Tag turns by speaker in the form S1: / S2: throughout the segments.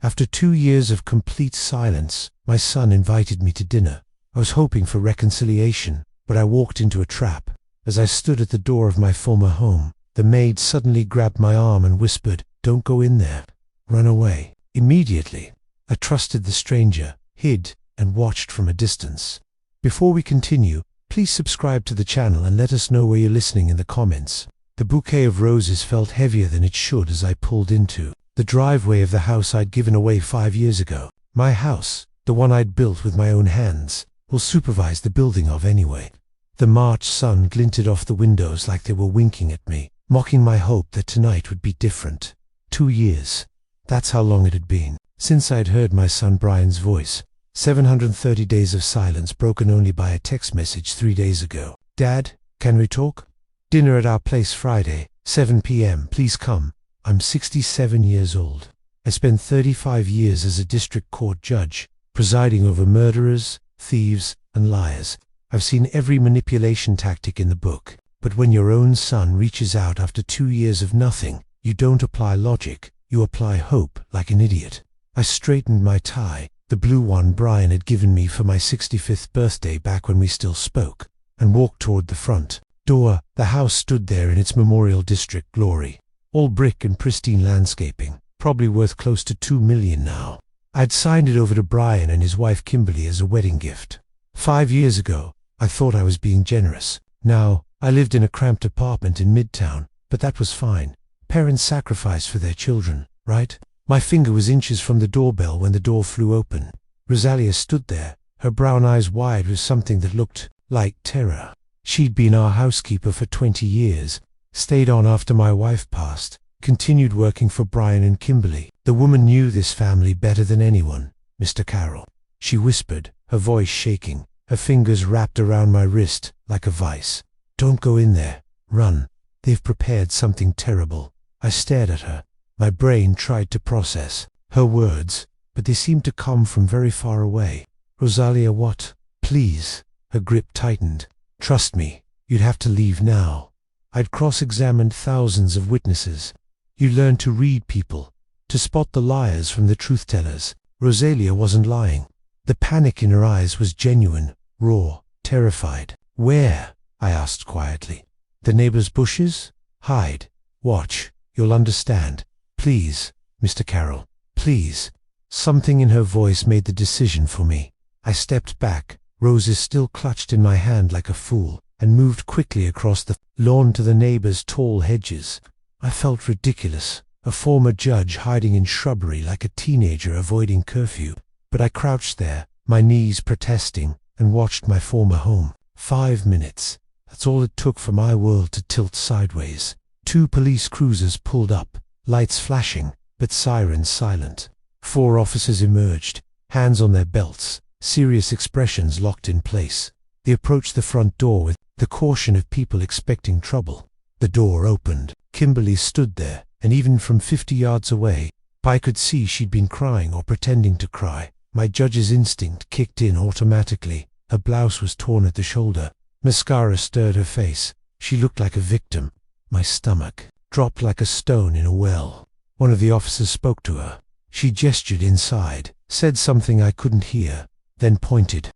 S1: After 2 years of complete silence, my son invited me to dinner. I was hoping for reconciliation, but I walked into a trap. As I stood at the door of my former home, the maid suddenly grabbed my arm and whispered, "Don't go in there. Run away." Immediately, I trusted the stranger, hid, and watched from a distance. Before we continue, please subscribe to the channel and let us know where you're listening in the comments. The bouquet of roses felt heavier than it should as I pulled into the driveway of the house I'd given away 5 years ago. My house, the one I'd built with my own hands, will supervise the building of anyway. The March sun glinted off the windows like they were winking at me, mocking my hope that tonight would be different. 2 years. That's how long it had been since I'd heard my son Brian's voice. 730 days of silence broken only by a text message 3 days ago. "Dad, can we talk? Dinner at our place Friday, 7 p.m. Please come. I'm 67 years old. I spent 35 years as a district court judge, presiding over murderers, thieves, and liars. I've seen every manipulation tactic in the book. But when your own son reaches out after 2 years of nothing, you don't apply logic, you apply hope like an idiot." I straightened my tie, the blue one Brian had given me for my 65th birthday back when we still spoke, and walked toward the front door. The house stood there in its Memorial District glory. All brick and pristine landscaping, probably worth close to $2 million now. I'd signed it over to Brian and his wife Kimberly as a wedding gift. 5 years ago, I thought I was being generous. Now, I lived in a cramped apartment in Midtown, but that was fine. Parents sacrifice for their children, right? My finger was inches from the doorbell when the door flew open. Rosalia stood there, her brown eyes wide with something that looked like terror. She'd been our housekeeper for 20 years, stayed on after my wife passed, continued working for Brian and Kimberly. The woman knew this family better than anyone. "Mr. Carroll," she whispered, her voice shaking, her fingers wrapped around my wrist like a vice. "Don't go in there. Run. They've prepared something terrible." I stared at her. My brain tried to process her words, but they seemed to come from very far away. "Rosalia, what? Please." Her grip tightened. "Trust me, you'd have to leave now." I'd cross-examined thousands of witnesses. You learn to read people, to spot the liars from the truth-tellers. Rosalia wasn't lying. The panic in her eyes was genuine, raw, terrified. "Where?" I asked quietly. "The neighbor's bushes? Hide. Watch. You'll understand. Please, Mr. Carroll, please." Something in her voice made the decision for me. I stepped back, roses still clutched in my hand like a fool, and moved quickly across the lawn to the neighbor's tall hedges. I felt ridiculous, a former judge hiding in shrubbery like a teenager avoiding curfew. But I crouched there, my knees protesting, and watched my former home. 5 minutes. That's all it took for my world to tilt sideways. 2 police cruisers pulled up, lights flashing, but sirens silent. 4 officers emerged, hands on their belts, serious expressions locked in place. They approached the front door with the caution of people expecting trouble. The door opened. Kimberly stood there, and even from 50 yards away, I could see she'd been crying or pretending to cry. My judge's instinct kicked in automatically. Her blouse was torn at the shoulder. Mascara stirred her face. She looked like a victim. My stomach dropped like a stone in a well. One of the officers spoke to her. She gestured inside, said something I couldn't hear, then pointed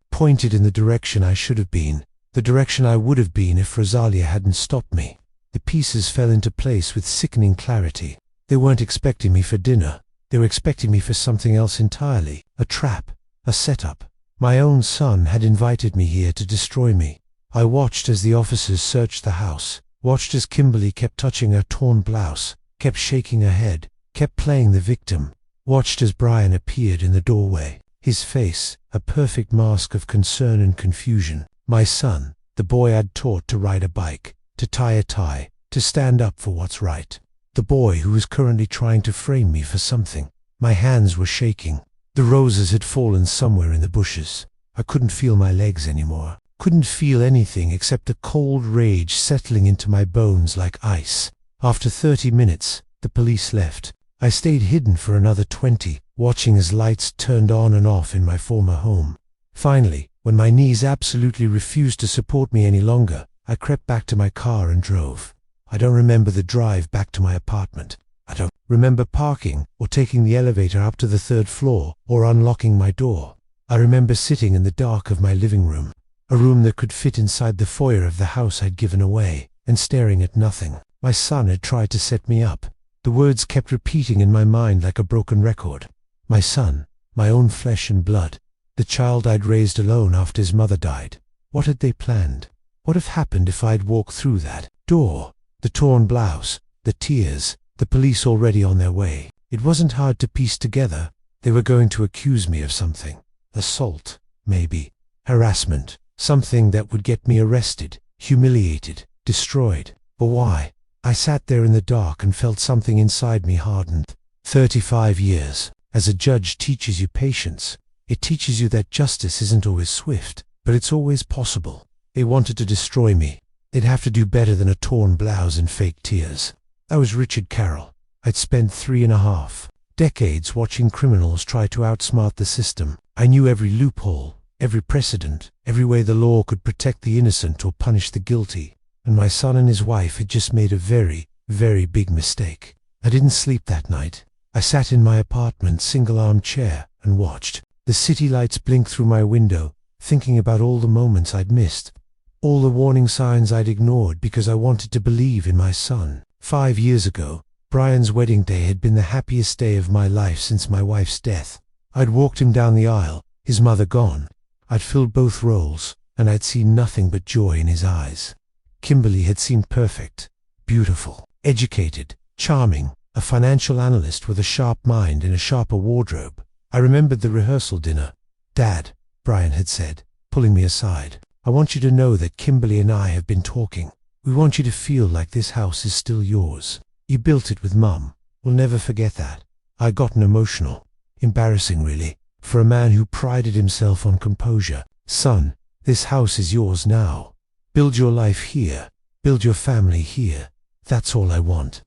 S1: in the direction I should have been, the direction I would have been if Rosalia hadn't stopped me. The pieces fell into place with sickening clarity. They weren't expecting me for dinner. They were expecting me for something else entirely. A trap, a setup. My own son had invited me here to destroy me. I watched as the officers searched the house, watched as Kimberly kept touching her torn blouse, kept shaking her head, kept playing the victim, watched as Brian appeared in the doorway, his face a perfect mask of concern and confusion. My son, the boy I'd taught to ride a bike, to tie a tie, to stand up for what's right. The boy who was currently trying to frame me for something. My hands were shaking. The roses had fallen somewhere in the bushes. I couldn't feel my legs anymore. Couldn't feel anything except the cold rage settling into my bones like ice. After 30 minutes, the police left. I stayed hidden for another 20, watching as lights turned on and off in my former home. Finally, when my knees absolutely refused to support me any longer, I crept back to my car and drove. I don't remember the drive back to my apartment. I don't remember parking or taking the elevator up to the third floor or unlocking my door. I remember sitting in the dark of my living room, a room that could fit inside the foyer of the house I'd given away, and staring at nothing. My son had tried to set me up. The words kept repeating in my mind like a broken record. My son, my own flesh and blood, the child I'd raised alone after his mother died. What had they planned? What had happened if I'd walked through that door? The torn blouse, the tears, the police already on their way. It wasn't hard to piece together. They were going to accuse me of something. Assault, maybe. Harassment. Something that would get me arrested, humiliated, destroyed. But why? I sat there in the dark and felt something inside me hardened. 35 years. As a judge teaches you patience. It teaches you that justice isn't always swift, but it's always possible. They wanted to destroy me. They'd have to do better than a torn blouse and fake tears. I was Richard Carroll. I'd spent 3.5 decades watching criminals try to outsmart the system. I knew every loophole, every precedent, every way the law could protect the innocent or punish the guilty. And my son and his wife had just made a very, very big mistake. I didn't sleep that night. I sat in my apartment single armchair and watched the city lights blink through my window, thinking about all the moments I'd missed, all the warning signs I'd ignored because I wanted to believe in my son. 5 years ago, Brian's wedding day had been the happiest day of my life since my wife's death. I'd walked him down the aisle, his mother gone. I'd filled both roles, and I'd seen nothing but joy in his eyes. Kimberly had seemed perfect, beautiful, educated, charming, a financial analyst with a sharp mind and a sharper wardrobe. I remembered the rehearsal dinner. "Dad," Brian had said, pulling me aside, "I want you to know that Kimberly and I have been talking. We want you to feel like this house is still yours. You built it with Mum. We'll never forget that." I'd gotten emotional. Embarrassing, really, for a man who prided himself on composure. "Son, this house is yours now. Build your life here. Build your family here. That's all I want."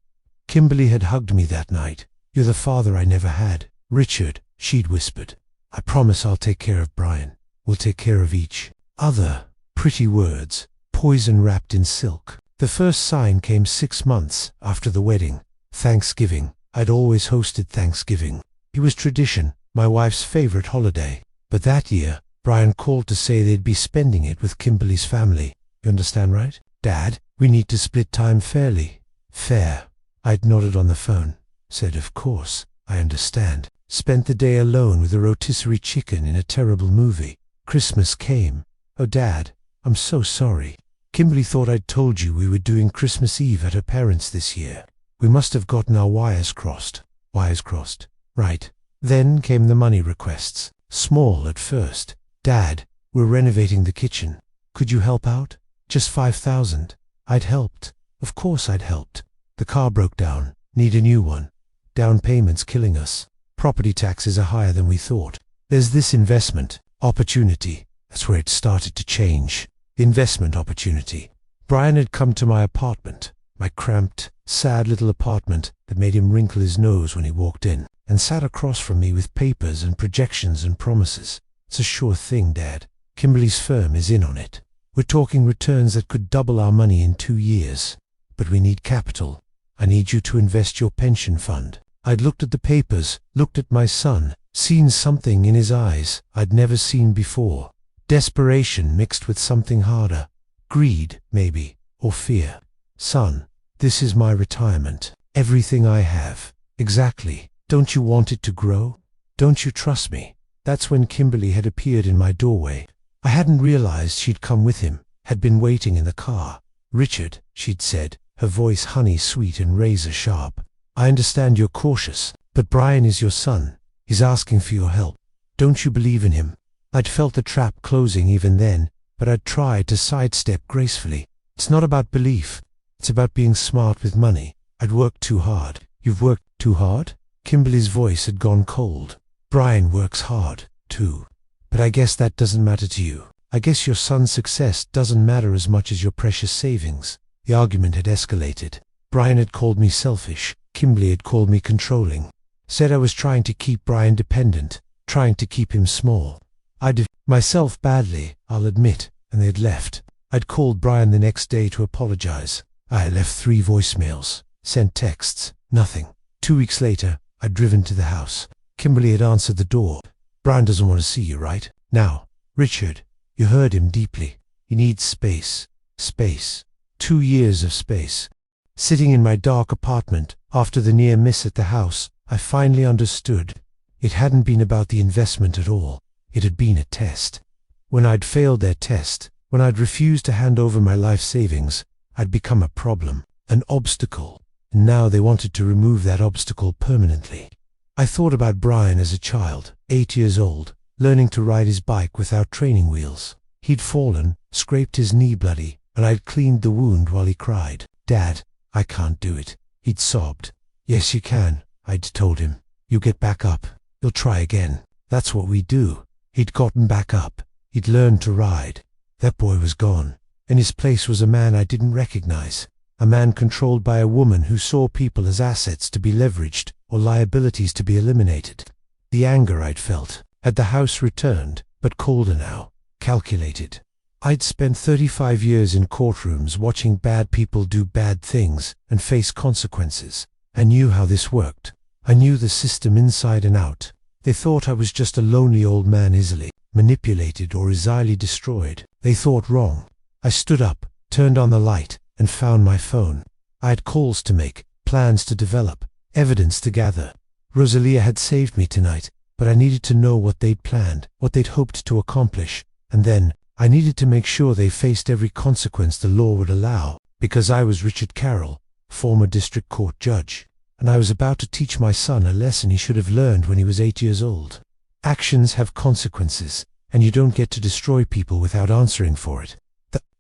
S1: Kimberly had hugged me that night. "You're the father I never had, Richard," she'd whispered. "I promise I'll take care of Brian. We'll take care of each other." Pretty words, poison wrapped in silk. The first sign came 6 months after the wedding. Thanksgiving. I'd always hosted Thanksgiving. It was tradition, my wife's favorite holiday. But that year, Brian called to say they'd be spending it with Kimberly's family. "You understand, right? Dad, we need to split time fairly." "Fair." I'd nodded on the phone, said, "Of course, I understand." Spent the day alone with a rotisserie chicken in a terrible movie. Christmas came. "Oh, Dad, I'm so sorry. Kimberly thought I'd told you we were doing Christmas Eve at her parents' this year. We must have gotten our wires crossed." Wires crossed. Right. Then came the money requests. Small at first. "Dad, we're renovating the kitchen. Could you help out? Just 5,000. I'd helped. Of course I'd helped. "The car broke down. Need a new one. Down payment's killing us. Property taxes are higher than we thought. There's this investment opportunity." That's where it started to change. Investment opportunity. Brian had come to my apartment, my cramped, sad little apartment that made him wrinkle his nose when he walked in, and sat across from me with papers and projections and promises. "It's a sure thing, Dad. Kimberly's firm is in on it. We're talking returns that could double our money in 2 years. But we need capital. I need you to invest your pension fund." I'd looked at the papers, looked at my son, seen something in his eyes I'd never seen before. Desperation mixed with something harder. Greed, maybe, or fear. "Son, this is my retirement. Everything I have. Exactly. Don't you want it to grow? Don't you trust me?" That's when Kimberly had appeared in my doorway. I hadn't realized she'd come with him, had been waiting in the car. "Richard," she'd said, her voice honey sweet and razor sharp, "I understand you're cautious, but Brian is your son. He's asking for your help. Don't you believe in him?" I'd felt the trap closing even then, but I'd tried to sidestep gracefully. "It's not about belief. It's about being smart with money. I'd worked too hard." "You've worked too hard?" Kimberly's voice had gone cold. "Brian works hard, too. But I guess that doesn't matter to you. I guess your son's success doesn't matter as much as your precious savings." The argument had escalated. Brian had called me selfish. Kimberly had called me controlling. Said I was trying to keep Brian dependent, trying to keep him small. I'd myself badly, I'll admit, and they'd left. I'd called Brian the next day to apologize. I had left 3 voicemails, sent texts, nothing. 2 weeks later, I'd driven to the house. Kimberly had answered the door. "Brian doesn't want to see you, right? Now, Richard, you hurt him deeply. He needs space. Space. 2 years of space." Sitting in my dark apartment, after the near miss at the house, I finally understood. It hadn't been about the investment at all. It had been a test. When I'd failed their test, when I'd refused to hand over my life savings, I'd become a problem, an obstacle, and now they wanted to remove that obstacle permanently. I thought about Brian as a child, 8 years old, learning to ride his bike without training wheels. He'd fallen, scraped his knee bloody, and I'd cleaned the wound while he cried. "Dad, I can't do it," he'd sobbed. "Yes, you can," I'd told him. "You get back up. You'll try again. That's what we do." He'd gotten back up. He'd learned to ride. That boy was gone. In his place was a man I didn't recognize. A man controlled by a woman who saw people as assets to be leveraged or liabilities to be eliminated. The anger I'd felt. Had the house returned, but colder now. Calculated. I'd spent 35 years in courtrooms watching bad people do bad things and face consequences. I knew how this worked. I knew the system inside and out. They thought I was just a lonely old man easily manipulated or easily destroyed. They thought wrong. I stood up, turned on the light, and found my phone. I had calls to make, plans to develop, evidence to gather. Rosalia had saved me tonight, but I needed to know what they'd planned, what they'd hoped to accomplish, and then I needed to make sure they faced every consequence the law would allow, because I was Richard Carroll, former district court judge, and I was about to teach my son a lesson he should have learned when he was 8 years old. Actions have consequences, and you don't get to destroy people without answering for it.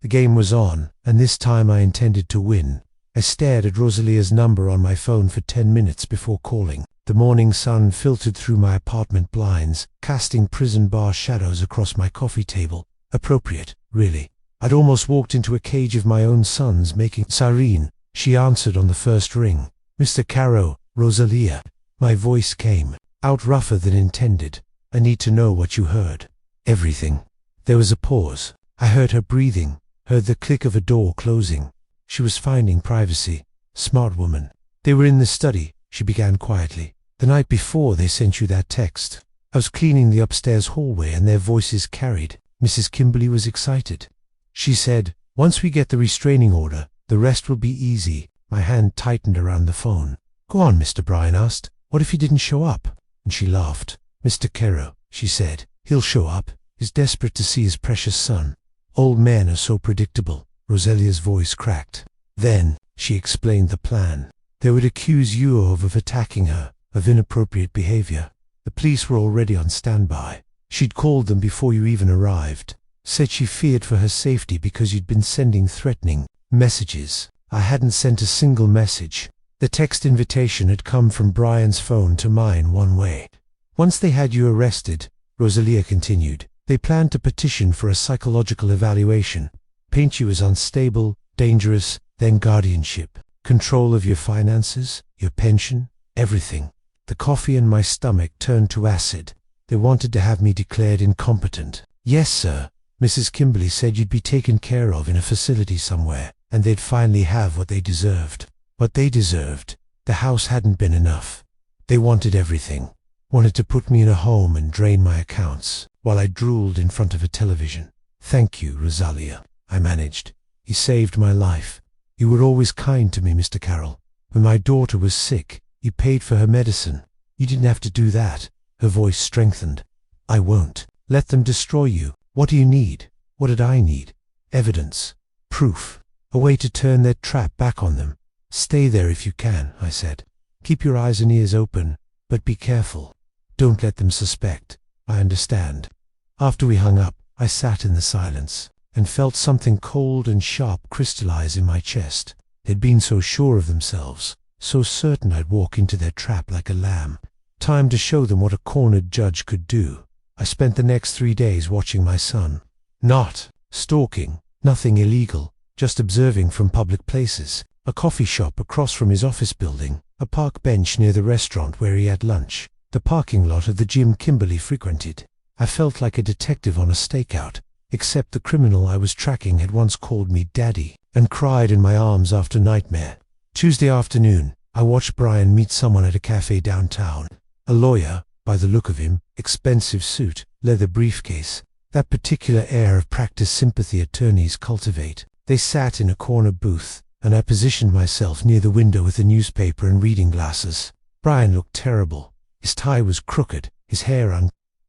S1: The game was on, and this time I intended to win. I stared at Rosalia's number on my phone for 10 minutes before calling. The morning sun filtered through my apartment blinds, casting prison bar shadows across my coffee table. Appropriate, really. I'd almost walked into a cage of my own son's making Sareen. She answered on the first ring. "Mr. Caro, Rosalia." My voice came, out rougher than intended. "I need to know what you heard." "Everything." There was a pause. I heard her breathing, heard the click of a door closing. She was finding privacy. Smart woman. "They were in the study," she began quietly. "The night before they sent you that text. I was cleaning the upstairs hallway and their voices carried." Mrs. Kimberly was excited. She said, "Once we get the restraining order, the rest will be easy." My hand tightened around the phone. "Go on," Mr. Brian asked. "What if he didn't show up?" And she laughed. "Mr. Caro," she said, "he'll show up. He's desperate to see his precious son." "Old men are so predictable." Rosalia's voice cracked. "Then," she explained the plan. "They would accuse you of attacking her, of inappropriate behavior. The police were already on standby. She'd called them before you even arrived. Said she feared for her safety because you'd been sending threatening messages. I hadn't sent a single message. The text invitation had come from Brian's phone to mine one way. Once they had you arrested," Rosalia continued, "they planned to petition for a psychological evaluation, paint you as unstable, dangerous, then guardianship, control of your finances, your pension, everything." The coffee in my stomach turned to acid. They wanted to have me declared incompetent. "Yes, sir. Mrs. Kimberly said you'd be taken care of in a facility somewhere, and they'd finally have what they deserved." What they deserved. The house hadn't been enough. They wanted everything. Wanted to put me in a home and drain my accounts, while I drooled in front of a television. "Thank you, Rosalia," I managed. "You saved my life. You were always kind to me, Mr. Carroll. When my daughter was sick, you paid for her medicine. You didn't have to do that." Her voice strengthened. "I won't. Let them destroy you. What do you need?" What did I need? Evidence. Proof. A way to turn their trap back on them. "Stay there if you can," I said. "Keep your eyes and ears open, but be careful. Don't let them suspect. I understand." After we hung up, I sat in the silence and felt something cold and sharp crystallize in my chest. They'd been so sure of themselves, so certain I'd walk into their trap like a lamb. Time to show them what a cornered judge could do. I spent the next 3 days watching my son. Not stalking, nothing illegal, just observing from public places. A coffee shop across from his office building, a park bench near the restaurant where he had lunch, the parking lot of the gym Kimberly frequented. I felt like a detective on a stakeout, except the criminal I was tracking had once called me Daddy and cried in my arms after nightmare. Tuesday afternoon, I watched Brian meet someone at a cafe downtown. A lawyer, by the look of him, expensive suit, leather briefcase, that particular air of practiced sympathy attorneys cultivate. They sat in a corner booth, and I positioned myself near the window with a newspaper and reading glasses. Brian looked terrible. His tie was crooked, his hair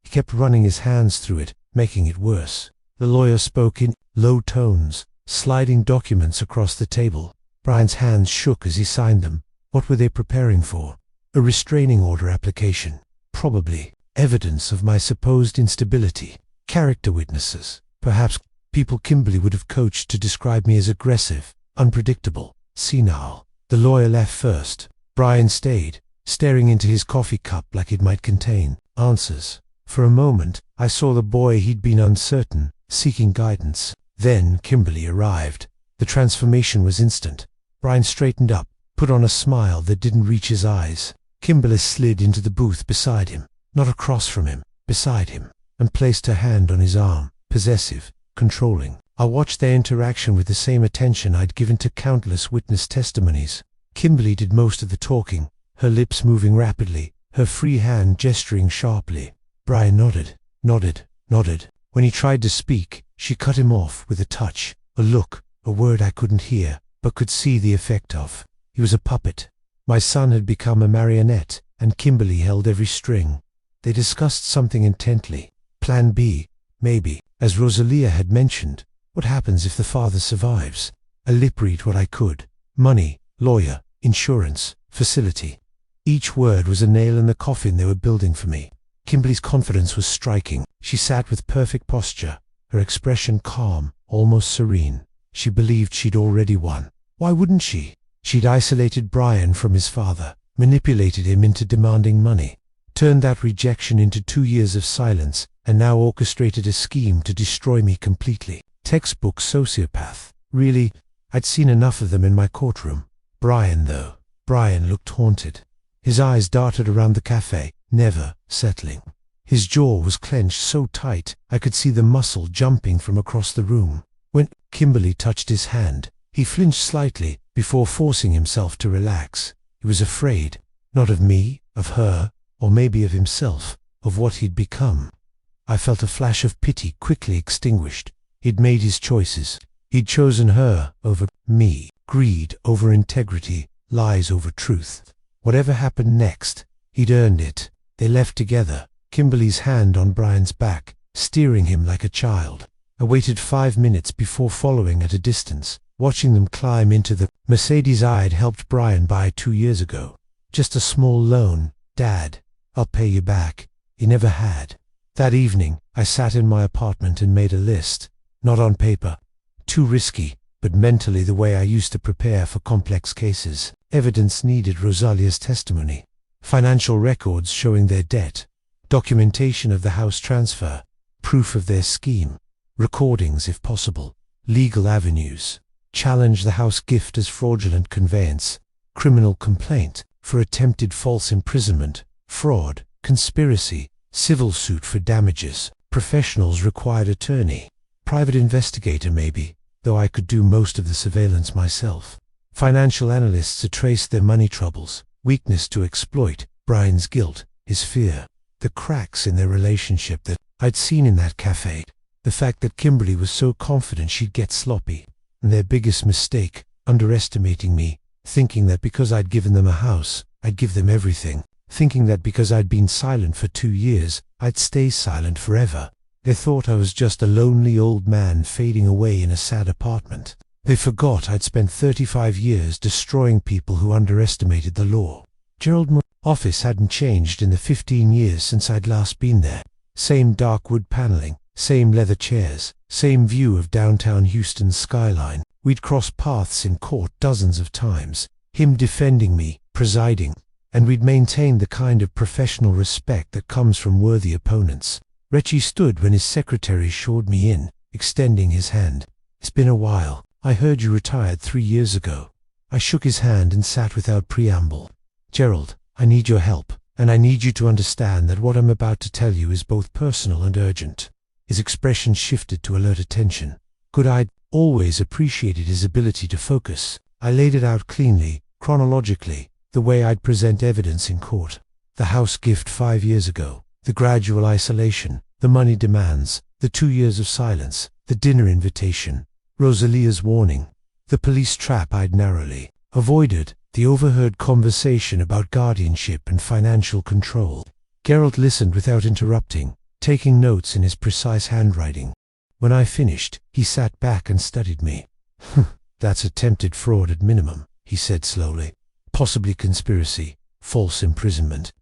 S1: He kept running his hands through it, making it worse. The lawyer spoke in low tones, sliding documents across the table. Brian's hands shook as he signed them. What were they preparing for? A restraining order application. Probably evidence of my supposed instability. Character witnesses. Perhaps people Kimberly would have coached to describe me as aggressive, unpredictable, senile. The lawyer left first. Brian stayed, staring into his coffee cup like it might contain answers. For a moment, I saw the boy he'd been uncertain, seeking guidance. Then Kimberly arrived. The transformation was instant. Brian straightened up, put on a smile that didn't reach his eyes. Kimberly slid into the booth beside him, not across from him, beside him, and placed her hand on his arm, possessive, controlling. I watched their interaction with the same attention I'd given to countless witness testimonies. Kimberly did most of the talking, her lips moving rapidly, her free hand gesturing sharply. Brian nodded. When he tried to speak, she cut him off with a touch, a look, a word I couldn't hear, but could see the effect of. He was a puppet. My son had become a marionette, and Kimberly held every string. They discussed something intently. Plan B, maybe. As Rosalia had mentioned, what happens if the father survives? I lip-read what I could. Money, lawyer, insurance, facility. Each word was a nail in the coffin they were building for me. Kimberly's confidence was striking. She sat with perfect posture, her expression calm, almost serene. She believed she'd already won. Why wouldn't she? She'd isolated Brian from his father, manipulated him into demanding money, turned that rejection into 2 years of silence, and now orchestrated a scheme to destroy me completely. Textbook sociopath. Really, I'd seen enough of them in my courtroom. Brian, though. Brian looked haunted. His eyes darted around the cafe, never settling. His jaw was clenched so tight I could see the muscle jumping from across the room. When Kimberly touched his hand, he flinched slightly before forcing himself to relax. He was afraid, not of me, of her, or maybe of himself, of what he'd become. I felt a flash of pity quickly extinguished. He'd made his choices. He'd chosen her over me, greed over integrity, lies over truth. Whatever happened next, he'd earned it. They left together, Kimberly's hand on Brian's back, steering him like a child. I waited 5 minutes before following at a distance, watching them climb into the Mercedes I'd helped Brian buy 2 years ago. Just a small loan. Dad, I'll pay you back. He never had. That evening, I sat in my apartment and made a list. Not on paper. Too risky, but mentally the way I used to prepare for complex cases. Evidence needed Rosalia's testimony. Financial records showing their debt. Documentation of the house transfer. Proof of their scheme. Recordings if possible. Legal avenues. Challenge the house gift as fraudulent conveyance. Criminal complaint for attempted false imprisonment. Fraud. Conspiracy. Civil suit for damages. Professionals required attorney. Private investigator maybe, though I could do most of the surveillance myself. Financial analysts to trace their money troubles. Weakness to exploit. Brian's guilt. His fear. The cracks in their relationship that I'd seen in that cafe. The fact that Kimberly was so confident she'd get sloppy. And their biggest mistake, underestimating me, thinking that because I'd given them a house, I'd give them everything. Thinking that because I'd been silent for 2 years, I'd stay silent forever. They thought I was just a lonely old man fading away in a sad apartment. They forgot I'd spent 35 years destroying people who underestimated the law. Gerald's office hadn't changed in the 15 years since I'd last been there. Same dark wood paneling, same leather chairs, same view of downtown Houston's skyline. We'd crossed paths in court dozens of times, him defending me, presiding, and we'd maintained the kind of professional respect that comes from worthy opponents. Reggie stood when his secretary showed me in, extending his hand. It's been a while. I heard you retired 3 years ago. I shook his hand and sat without preamble. Gerald, I need your help, and I need you to understand that what I'm about to tell you is both personal and urgent. His expression shifted to alert attention. I'd always appreciated his ability to focus. I laid it out cleanly, chronologically, the way I'd present evidence in court. The house gift 5 years ago, the gradual isolation, the money demands, the 2 years of silence, the dinner invitation, Rosalia's warning, the police trap I'd narrowly avoided, the overheard conversation about guardianship and financial control. Gerald listened without interrupting, taking notes in his precise handwriting. When I finished, he sat back and studied me. That's attempted fraud at minimum, he said slowly. Possibly conspiracy, false imprisonment.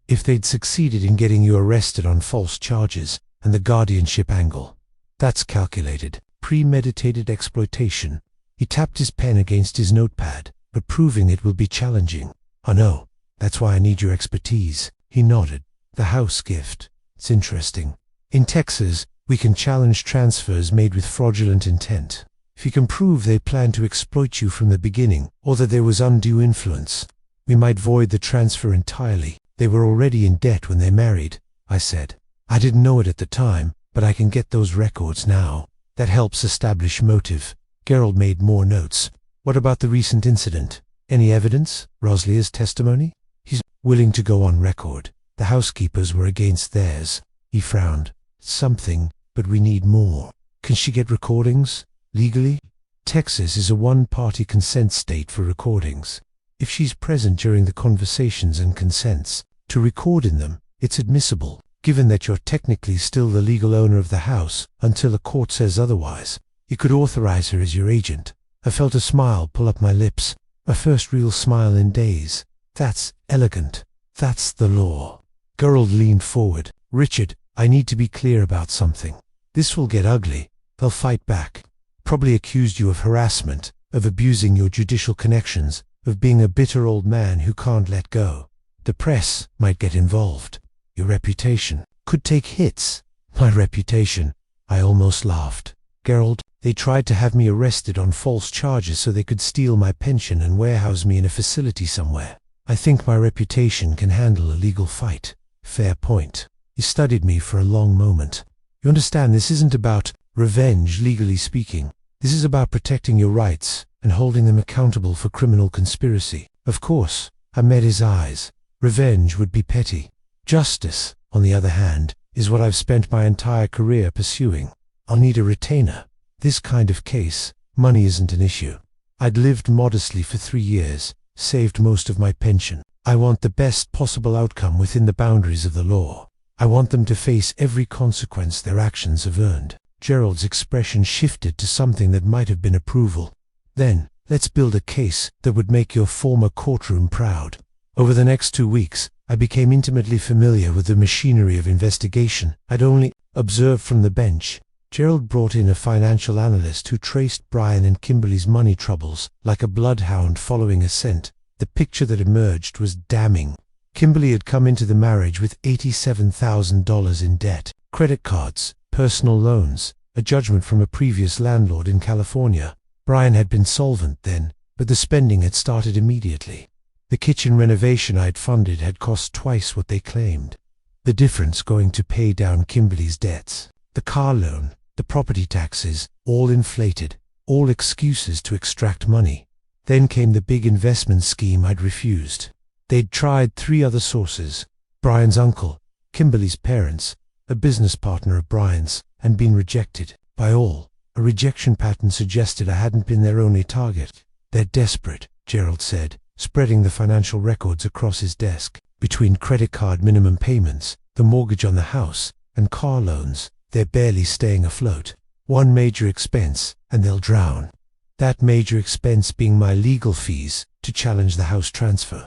S1: If they'd succeeded in getting you arrested on false charges, and the guardianship angle, that's calculated, premeditated exploitation. He tapped his pen against his notepad, but proving it will be challenging. I know, that's why I need your expertise. He nodded. The house gift. It's interesting. In Texas, we can challenge transfers made with fraudulent intent. If you can prove they planned to exploit you from the beginning, or that there was undue influence, we might void the transfer entirely. They were already in debt when they married, I said. I didn't know it at the time, but I can get those records now. That helps establish motive. Gerald made more notes. What about the recent incident? Any evidence? Rosalia's testimony? He's willing to go on record. The housekeepers were against theirs. He frowned. Something, but we need more. Can she get recordings? Legally? Texas is a one-party consent state for recordings. If she's present during the conversations and consents to record in them, it's admissible, given that you're technically still the legal owner of the house until a court says otherwise. You could authorize her as your agent. I felt a smile pull up my lips, my first real smile in days. That's elegant. That's the law. Gerald leaned forward. Richard, I need to be clear about something. This will get ugly. They'll fight back. Probably accused you of harassment, of abusing your judicial connections, of being a bitter old man who can't let go. The press might get involved. Your reputation could take hits. My reputation. I almost laughed. Gerald, they tried to have me arrested on false charges so they could steal my pension and warehouse me in a facility somewhere. I think my reputation can handle a legal fight. Fair point. He studied me for a long moment. You understand, this isn't about revenge, legally speaking. This is about protecting your rights and holding them accountable for criminal conspiracy. Of course, I met his eyes. Revenge would be petty. Justice, on the other hand, is what I've spent my entire career pursuing. I'll need a retainer. This kind of case, money isn't an issue. I'd lived modestly for 3 years, saved most of my pension. I want the best possible outcome within the boundaries of the law. I want them to face every consequence their actions have earned. Gerald's expression shifted to something that might have been approval. Then, let's build a case that would make your former courtroom proud. Over the next 2 weeks, I became intimately familiar with the machinery of investigation I'd only observed from the bench. Gerald brought in a financial analyst who traced Brian and Kimberly's money troubles like a bloodhound following a scent. The picture that emerged was damning. Kimberly had come into the marriage with $87,000 in debt, credit cards, personal loans, a judgment from a previous landlord in California. Brian had been solvent then, but the spending had started immediately. The kitchen renovation I'd funded had cost twice what they claimed. The difference going to pay down Kimberly's debts. The car loan, the property taxes, all inflated, all excuses to extract money. Then came the big investment scheme I'd refused. They'd tried 3 other sources: Brian's uncle, Kimberly's parents, a business partner of Brian's, and been rejected by all. A rejection pattern suggested I hadn't been their only target. They're desperate, Gerald said, spreading the financial records across his desk. Between credit card minimum payments, the mortgage on the house, and car loans, they're barely staying afloat. One major expense, and they'll drown. That major expense being my legal fees to challenge the house transfer.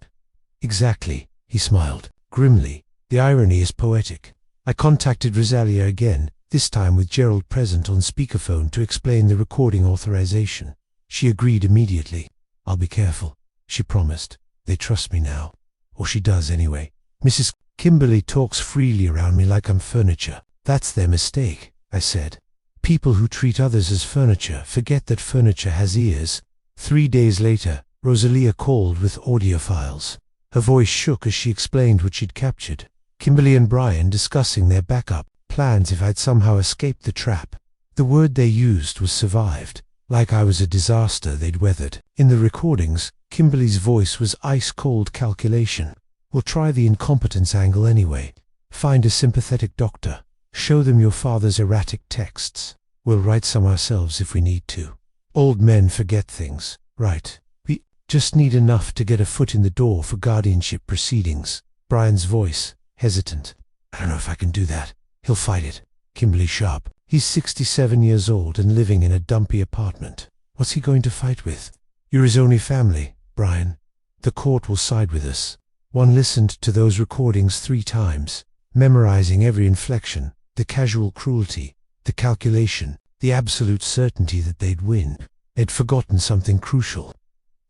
S1: Exactly, he smiled, grimly. The irony is poetic. I contacted Rosalia again, this time with Gerald present on speakerphone to explain the recording authorization. She agreed immediately. I'll be careful, she promised. They trust me now. Or she does anyway. Mrs. Kimberly talks freely around me like I'm furniture. That's their mistake, I said. People who treat others as furniture forget that furniture has ears. 3 days later, Rosalia called with audio files. Her voice shook as she explained what she'd captured. Kimberly and Brian discussing their backup plans if I'd somehow escaped the trap. The word they used was survived, like I was a disaster they'd weathered. In the recordings, Kimberly's voice was ice-cold calculation. We'll try the incompetence angle anyway. Find a sympathetic doctor. Show them your father's erratic texts. We'll write some ourselves if we need to. Old men forget things, right? We just need enough to get a foot in the door for guardianship proceedings. Brian's voice, hesitant. I don't know if I can do that. He'll fight it. Kimberly sharp. He's 67 years old and living in a dumpy apartment. What's he going to fight with? You're his only family, Brian. The court will side with us. One listened to those recordings 3 times, memorizing every inflection, the casual cruelty, the calculation, the absolute certainty that they'd win. They'd forgotten something crucial.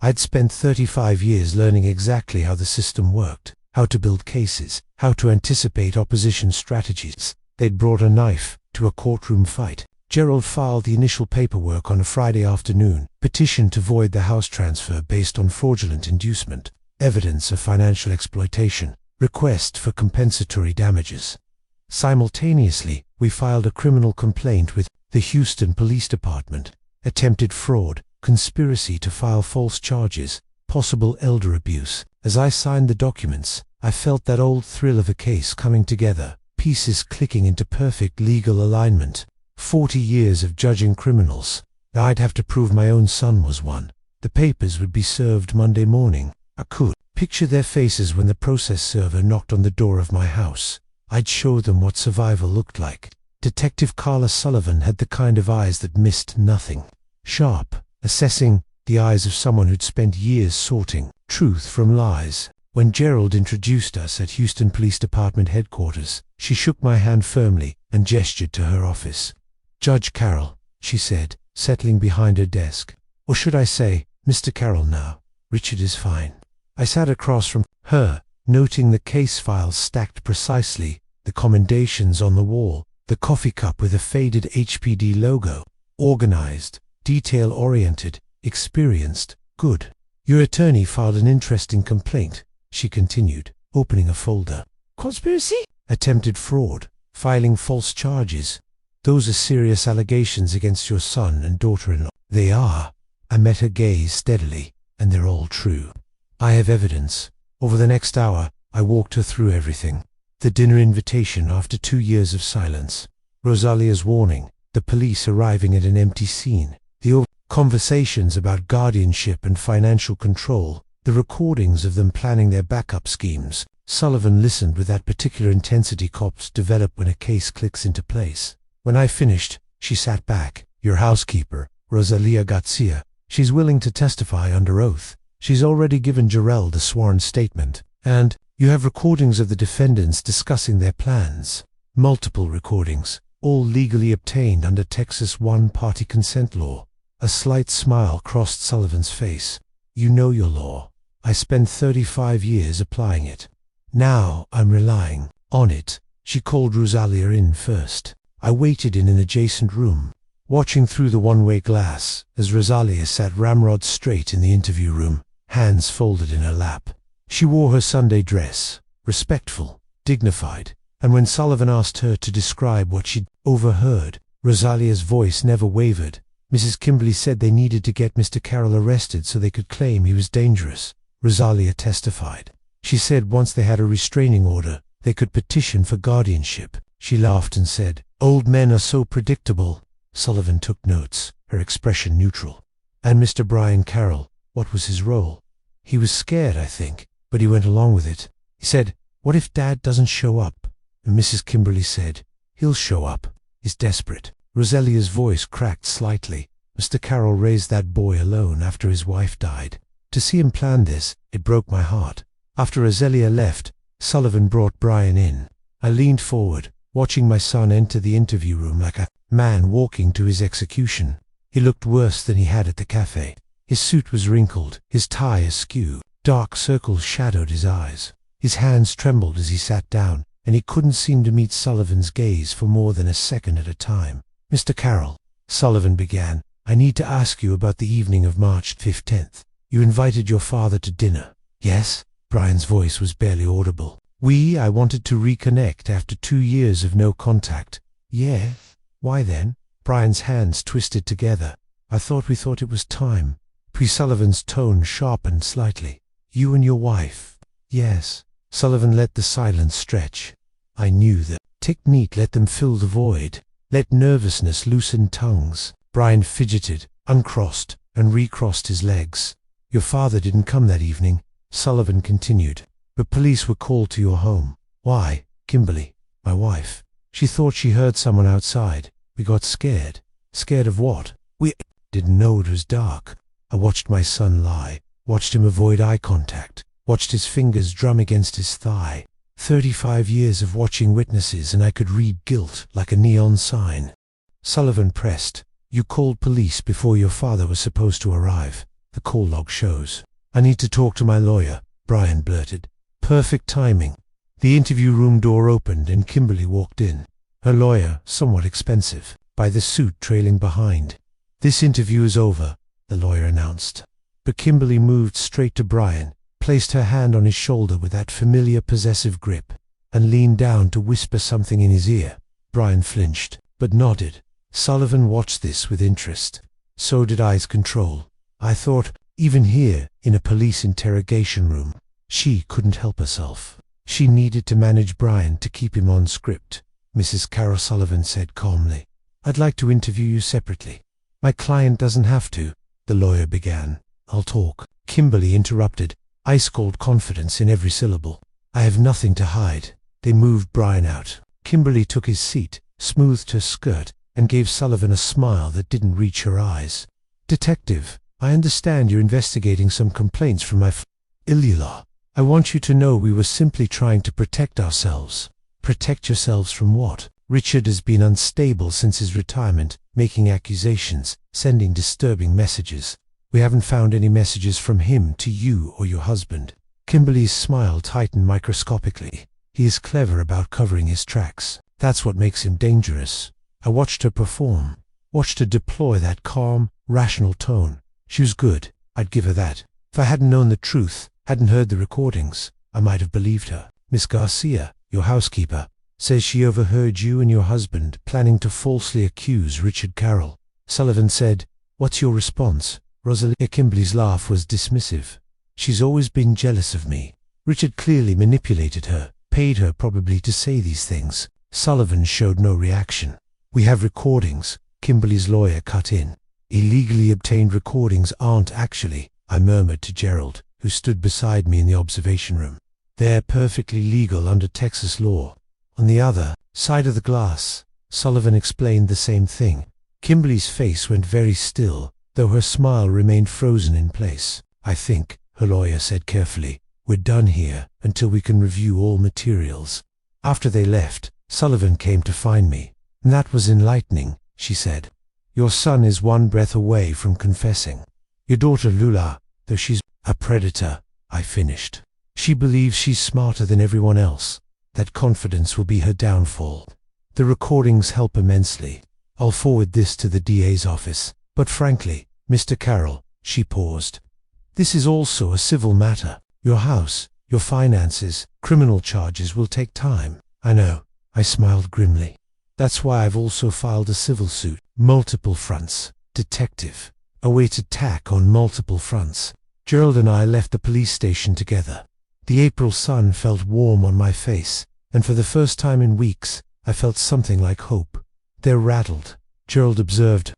S1: I'd spent 35 years learning exactly how the system worked, how to build cases, how to anticipate opposition strategies. They'd brought a knife to a courtroom fight. Gerald filed the initial paperwork on a Friday afternoon, petition to void the house transfer based on fraudulent inducement, evidence of financial exploitation, request for compensatory damages. Simultaneously, we filed a criminal complaint with the Houston Police Department, attempted fraud, conspiracy to file false charges, possible elder abuse. As I signed the documents, I felt that old thrill of a case coming together, pieces clicking into perfect legal alignment. 40 years of judging criminals. I'd have to prove my own son was one. The papers would be served Monday morning. I could picture their faces when the process server knocked on the door of my house. I'd show them what survival looked like. Detective Carla Sullivan had the kind of eyes that missed nothing. Sharp, assessing, the eyes of someone who'd spent years sorting truth from lies. When Gerald introduced us at Houston Police Department headquarters, she shook my hand firmly and gestured to her office. Judge Carroll, she said, settling behind her desk. Or should I say, Mr. Carroll now? Richard is fine. I sat across from her, noting the case files stacked precisely, the commendations on the wall, the coffee cup with a faded HPD logo. Organized, detail-oriented, experienced, good. Your attorney filed an interesting complaint, she continued, opening a folder. Conspiracy? Attempted fraud, filing false charges. Those are serious allegations against your son and daughter-in-law. They are. I met her gaze steadily, and they're all true. I have evidence. Over the next hour, I walked her through everything. The dinner invitation after 2 years of silence. Rosalia's warning, the police arriving at an empty scene. The conversations about guardianship and financial control. The recordings of them planning their backup schemes. Sullivan listened with that particular intensity cops develop when a case clicks into place. When I finished, she sat back. Your housekeeper, Rosalia Garcia. She's willing to testify under oath. She's already given Gerald a sworn statement. And you have recordings of the defendants discussing their plans. Multiple recordings, all legally obtained under Texas one-party consent law. A slight smile crossed Sullivan's face. You know your law. I spent 35 years applying it. Now I'm relying on it. She called Rosalia in first. I waited in an adjacent room, watching through the one-way glass as Rosalia sat ramrod straight in the interview room, hands folded in her lap. She wore her Sunday dress, respectful, dignified, and when Sullivan asked her to describe what she'd overheard, Rosalia's voice never wavered. Mrs. Kimberly said they needed to get Mr. Carroll arrested so they could claim he was dangerous. Rosalia testified. She said once they had a restraining order, they could petition for guardianship. She laughed and said, "Old men are so predictable." Sullivan took notes, her expression neutral. And Mr. Brian Carroll, what was his role? He was scared, I think, but he went along with it. He said, "What if Dad doesn't show up?" And Mrs. Kimberly said, "He'll show up. He's desperate." Rosalia's voice cracked slightly. Mr. Carroll raised that boy alone after his wife died. To see him plan this, it broke my heart. After Rosalia left, Sullivan brought Brian in. I leaned forward, watching my son enter the interview room like a man walking to his execution. He looked worse than he had at the cafe. His suit was wrinkled, his tie askew. Dark circles shadowed his eyes. His hands trembled as he sat down, and he couldn't seem to meet Sullivan's gaze for more than a second at a time. "Mr. Carroll," Sullivan began, "I need to ask you about the evening of March 15th. You invited your father to dinner." "Yes?" Brian's voice was barely audible. I wanted to reconnect after 2 years of no contact." "Yeah? Why then?" Brian's hands twisted together. "I thought we thought it was time. Sullivan's tone sharpened slightly. You and your wife? Yes. Sullivan let the silence stretch. I knew the technique let them fill the void, let nervousness loosen tongues. Brian fidgeted, uncrossed, and recrossed his legs. Your father didn't come that evening, Sullivan continued, but police were called to your home. Why? Kimberly, my wife. She thought she heard someone outside. We got scared. Scared of what? We didn't know it was dark. I watched my son lie, watched him avoid eye contact, watched his fingers drum against his thigh. 35 years of watching witnesses, and I could read guilt like a neon sign. Sullivan pressed. You called police before your father was supposed to arrive. The call log shows. I need to talk to my lawyer, Brian blurted. Perfect timing. The interview room door opened and Kimberly walked in. Her lawyer, somewhat expensive, by the suit trailing behind. This interview is over, the lawyer announced. But Kimberly moved straight to Brian, placed her hand on his shoulder with that familiar possessive grip, and leaned down to whisper something in his ear. Brian flinched, but nodded. Sullivan watched this with interest. So did Eyes Control. I thought, even here, in a police interrogation room, she couldn't help herself. She needed to manage Brian to keep him on script. Mrs. Carol Sullivan said calmly, I'd like to interview you separately. My client doesn't have to, the lawyer began. I'll talk. Kimberly interrupted, ice-cold confidence in every syllable. I have nothing to hide. They moved Brian out. Kimberly took his seat, smoothed her skirt, and gave Sullivan a smile that didn't reach her eyes. Detective, I understand you're investigating some complaints from my Illula. I want you to know we were simply trying to protect ourselves. Protect yourselves from what? Richard has been unstable since his retirement, making accusations, sending disturbing messages. We haven't found any messages from him to you or your husband. Kimberly's smile tightened microscopically. He is clever about covering his tracks. That's what makes him dangerous. I watched her perform, watched her deploy that calm, rational tone. She was good, I'd give her that. If I hadn't known the truth, hadn't heard the recordings, I might have believed her. Miss Garcia, your housekeeper, says she overheard you and your husband planning to falsely accuse Richard Carroll. Sullivan said, What's your response? Rosalia. Kimberly's laugh was dismissive. She's always been jealous of me. Richard clearly manipulated her, paid her probably to say these things. Sullivan showed no reaction. We have recordings, Kimberly's lawyer cut in. Illegally obtained recordings aren't actually, I murmured to Gerald, who stood beside me in the observation room. They're perfectly legal under Texas law. On the other side of the glass, Sullivan explained the same thing. Kimberly's face went very still, though her smile remained frozen in place. I think, her lawyer said carefully, we're done here until we can review all materials. After they left, Sullivan came to find me. And that was enlightening, she said. Your son is one breath away from confessing. Your daughter Lula, though she's a predator, I finished. She believes she's smarter than everyone else. That confidence will be her downfall. The recordings help immensely. I'll forward this to the DA's office. But frankly, Mr. Carroll, she paused. This is also a civil matter. Your house, your finances, criminal charges will take time. I know, I smiled grimly. That's why I've also filed a civil suit. Multiple fronts. Detective. A way to tack on multiple fronts. Gerald and I left the police station together. The April sun felt warm on my face, and for the first time in weeks, I felt something like hope. They're rattled. Gerald observed.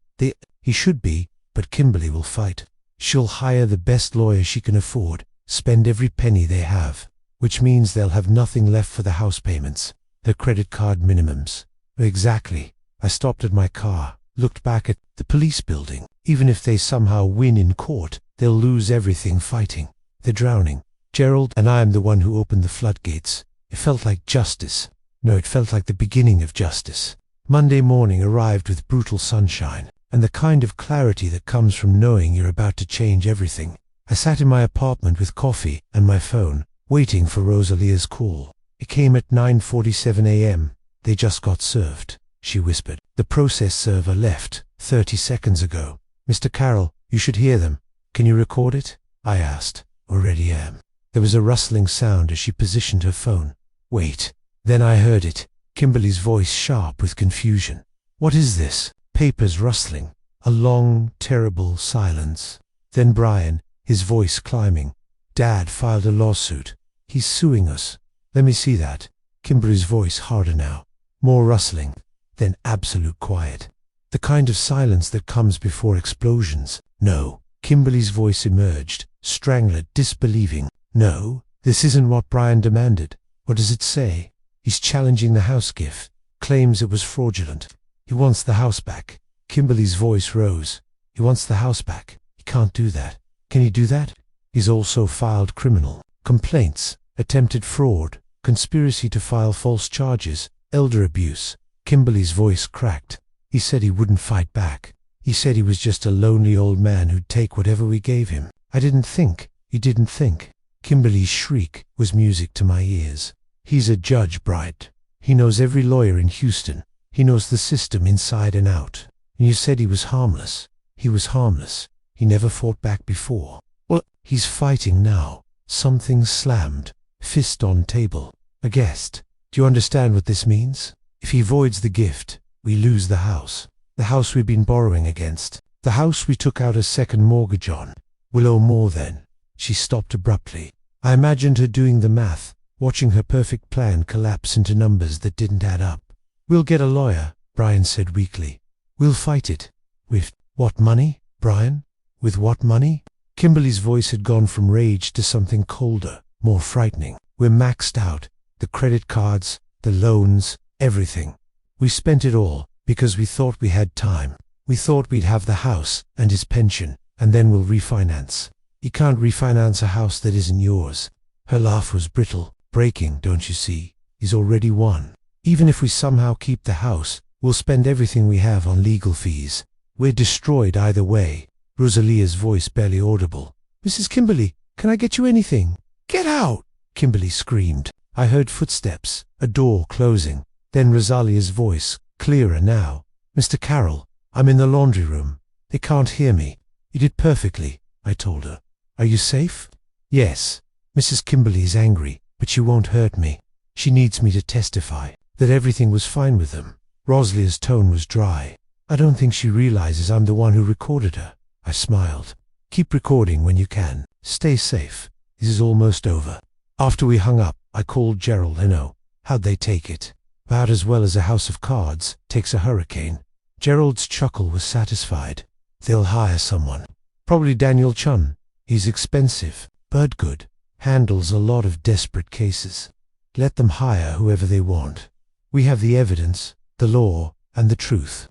S1: He should be, but Kimberly will fight. She'll hire the best lawyer she can afford, spend every penny they have, which means they'll have nothing left for the house payments, the credit card minimums. Exactly. I stopped at my car, looked back at the police building. Even if they somehow win in court, they'll lose everything fighting. They're drowning. Gerald and I am the one who opened the floodgates. It felt like justice. No, it felt like the beginning of justice. Monday morning arrived with brutal sunshine, and the kind of clarity that comes from knowing you're about to change everything. I sat in my apartment with coffee and my phone, waiting for Rosalia's call. It came at 9:47 a.m. They just got served, she whispered. The process server left 30 seconds ago. Mr. Carroll, you should hear them. Can you record it? I asked. Already am. There was a rustling sound as she positioned her phone. Wait. Then I heard it. Kimberly's voice sharp with confusion. What is this? Papers rustling. A long, terrible silence. Then Brian, his voice climbing. Dad filed a lawsuit. He's suing us. Let me see that. Kimberly's voice harder now. More rustling. Then absolute quiet. The kind of silence that comes before explosions. No. Kimberly's voice emerged, strangler, disbelieving. No, this isn't what Brian demanded. What does it say? He's challenging the house gift. Claims it was fraudulent. He wants the house back. Kimberly's voice rose. He wants the house back. He can't do that. Can he do that? He's also filed criminal complaints, attempted fraud, conspiracy to file false charges, elder abuse. Kimberly's voice cracked. He said he wouldn't fight back. He said he was just a lonely old man who'd take whatever we gave him. I didn't think. He didn't think. Kimberly's shriek was music to my ears. He's a judge, Bright. He knows every lawyer in Houston. He knows the system inside and out. And you said he was harmless. He was harmless. He never fought back before. Well, he's fighting now. Something slammed. Fist on table. A guest. Do you understand what this means? If he voids the gift, we lose the house. The house we've been borrowing against. The house we took out a second mortgage on. We'll owe more then. She stopped abruptly. I imagined her doing the math, watching her perfect plan collapse into numbers that didn't add up. We'll get a lawyer, Brian said weakly. We'll fight it. With what money, Brian? With what money? Kimberly's voice had gone from rage to something colder, more frightening. We're maxed out. The credit cards, the loans, everything. We spent it all because we thought we had time. We thought we'd have the house and his pension, and then we'll refinance. You can't refinance a house that isn't yours. Her laugh was brittle, breaking, don't you see? He's already won. Even if we somehow keep the house, we'll spend everything we have on legal fees. We're destroyed either way. Rosalia's voice barely audible. Mrs. Kimberly, can I get you anything? Get out! Kimberly screamed. I heard footsteps, a door closing. Then Rosalia's voice, clearer now. Mr. Carroll, I'm in the laundry room. They can't hear me. You did perfectly, I told her. Are you safe? Yes. Mrs. Kimberly is angry, but she won't hurt me. She needs me to testify that everything was fine with them. Rosalia's tone was dry. I don't think she realizes I'm the one who recorded her. I smiled. Keep recording when you can. Stay safe. This is almost over. After we hung up, I called Gerald. How'd they take it? About as well as a house of cards takes a hurricane. Gerald's chuckle was satisfied. They'll hire someone. Probably Daniel Chun. He's expensive, but good. Handles a lot of desperate cases. Let them hire whoever they want. We have the evidence, the law, and the truth.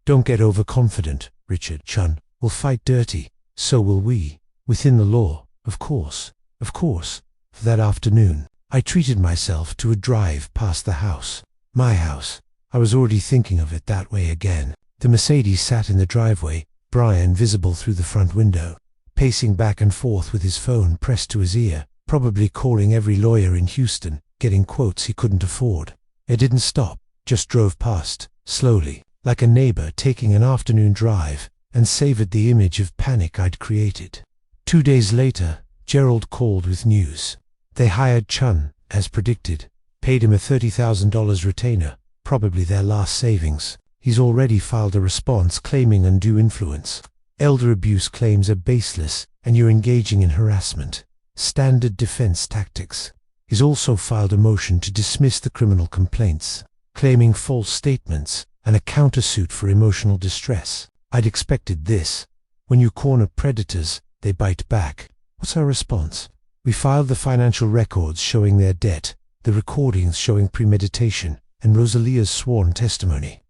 S1: Don't get overconfident, Richard. Chun will fight dirty. So will we. Within the law, of course. Of course. For that afternoon, I treated myself to a drive past the house. My house. I was already thinking of it that way again. The Mercedes sat in the driveway, Brian visible through the front window, pacing back and forth with his phone pressed to his ear, probably calling every lawyer in Houston, getting quotes he couldn't afford. It didn't stop, just drove past, slowly, like a neighbor taking an afternoon drive, and savored the image of panic I'd created. 2 days later, Gerald called with news. They hired Chun, as predicted, paid him a $30,000 retainer, probably their last savings. He's already filed a response claiming undue influence. Elder abuse claims are baseless, and you're engaging in harassment. Standard defense tactics. He's also filed a motion to dismiss the criminal complaints, claiming false statements and a countersuit for emotional distress. I'd expected this. When you corner predators, they bite back. What's our response? We filed the financial records showing their debt, the recordings showing premeditation, and Rosalia's sworn testimony.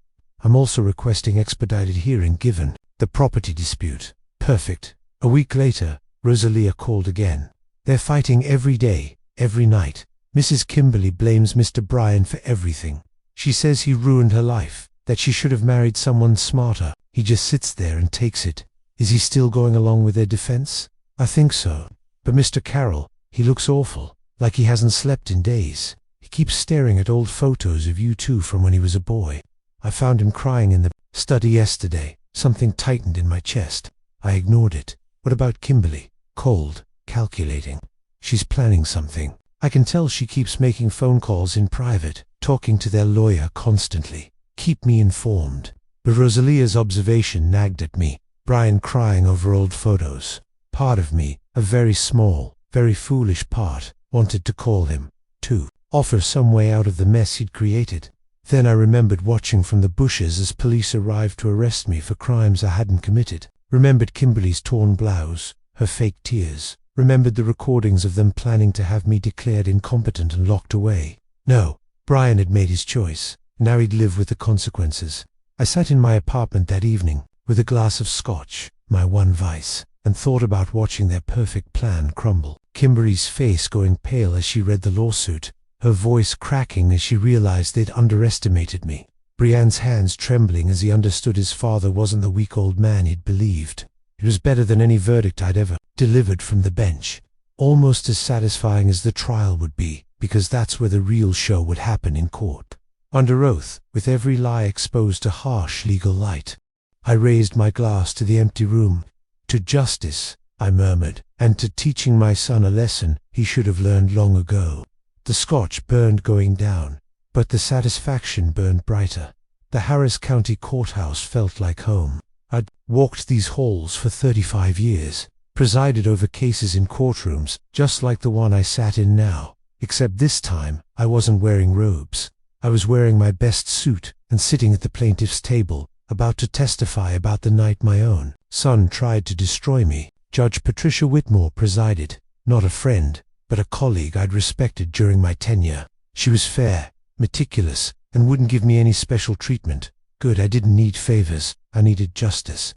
S1: I'm also requesting expedited hearing given the property dispute. Perfect. A week later, Rosalia called again. They're fighting every day, every night. Mrs. Kimberly blames Mr. Brian for everything. She says he ruined her life, that she should have married someone smarter. He just sits there and takes it. Is he still going along with their defense? I think so. But Mr. Carroll, he looks awful, like he hasn't slept in days. He keeps staring at old photos of you two from when he was a boy. I found him crying in the study yesterday. Something tightened in my chest. I ignored it. What about Kimberly? Cold, calculating. She's planning something. I can tell she keeps making phone calls in private, talking to their lawyer constantly. Keep me informed. But Rosalia's observation nagged at me. Brian crying over old photos. part of me, a very small, very foolish part, wanted to call him, to offer some way out of the mess he'd created. Then I remembered watching from the bushes as police arrived to arrest me for crimes I hadn't committed. Remembered Kimberly's torn blouse, her fake tears. Remembered the recordings of them planning to have me declared incompetent and locked away. No, Brian had made his choice. Now he'd live with the consequences. I sat in my apartment that evening, with a glass of scotch, my one vice, and thought about watching their perfect plan crumble. Kimberly's face going pale as she read the lawsuit, her voice cracking as she realized they'd underestimated me. Brian's hands trembling as he understood his father wasn't the weak old man he'd believed. It was better than any verdict I'd ever delivered from the bench. Almost as satisfying as the trial would be, because that's where the real show would happen in court. Under oath, with every lie exposed to harsh legal light. I raised my glass to the empty room. To justice, I murmured, and to teaching my son a lesson he should have learned long ago. The scotch burned going down, but the satisfaction burned brighter. The Harris County Courthouse felt like home. I'd walked these halls for 35 years, presided over cases in courtrooms just like the one I sat in now, except this time I wasn't wearing robes. I was wearing my best suit and sitting at the plaintiff's table, about to testify about the night my own son tried to destroy me. Judge Patricia Whitmore presided, not a friend, but a colleague I'd respected during my tenure. She was fair, meticulous, and wouldn't give me any special treatment. Good, I didn't need favors, I needed justice.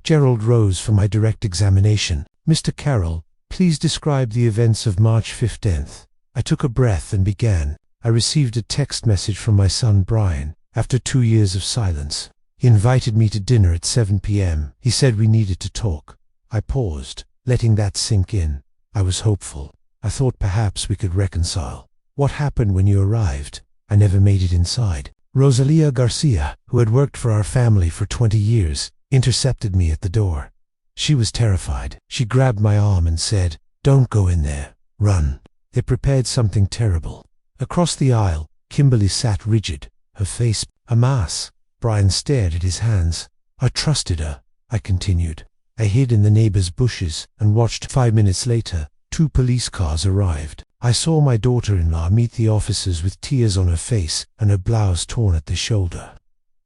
S1: Gerald rose for my direct examination. Mr. Carroll, please describe the events of March 15th. I took a breath and began. I received a text message from my son Brian, after 2 years of silence. He invited me to dinner at 7 p.m. He said we needed to talk. I paused, letting that sink in. I was hopeful. I thought perhaps we could reconcile. What happened when you arrived? I never made it inside. Rosalia Garcia, who had worked for our family for 20 years, intercepted me at the door. She was terrified. She grabbed my arm and said, "Don't go in there. Run. They prepared something terrible." Across the aisle, Kimberly sat rigid, her face a mass. Brian stared at his hands. I trusted her, I continued. I hid in the neighbor's bushes and watched. 5 minutes later, 2 police cars arrived. I saw my daughter-in-law meet the officers with tears on her face and her blouse torn at the shoulder.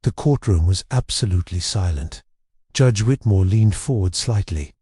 S1: The courtroom was absolutely silent. Judge Whitmore leaned forward slightly.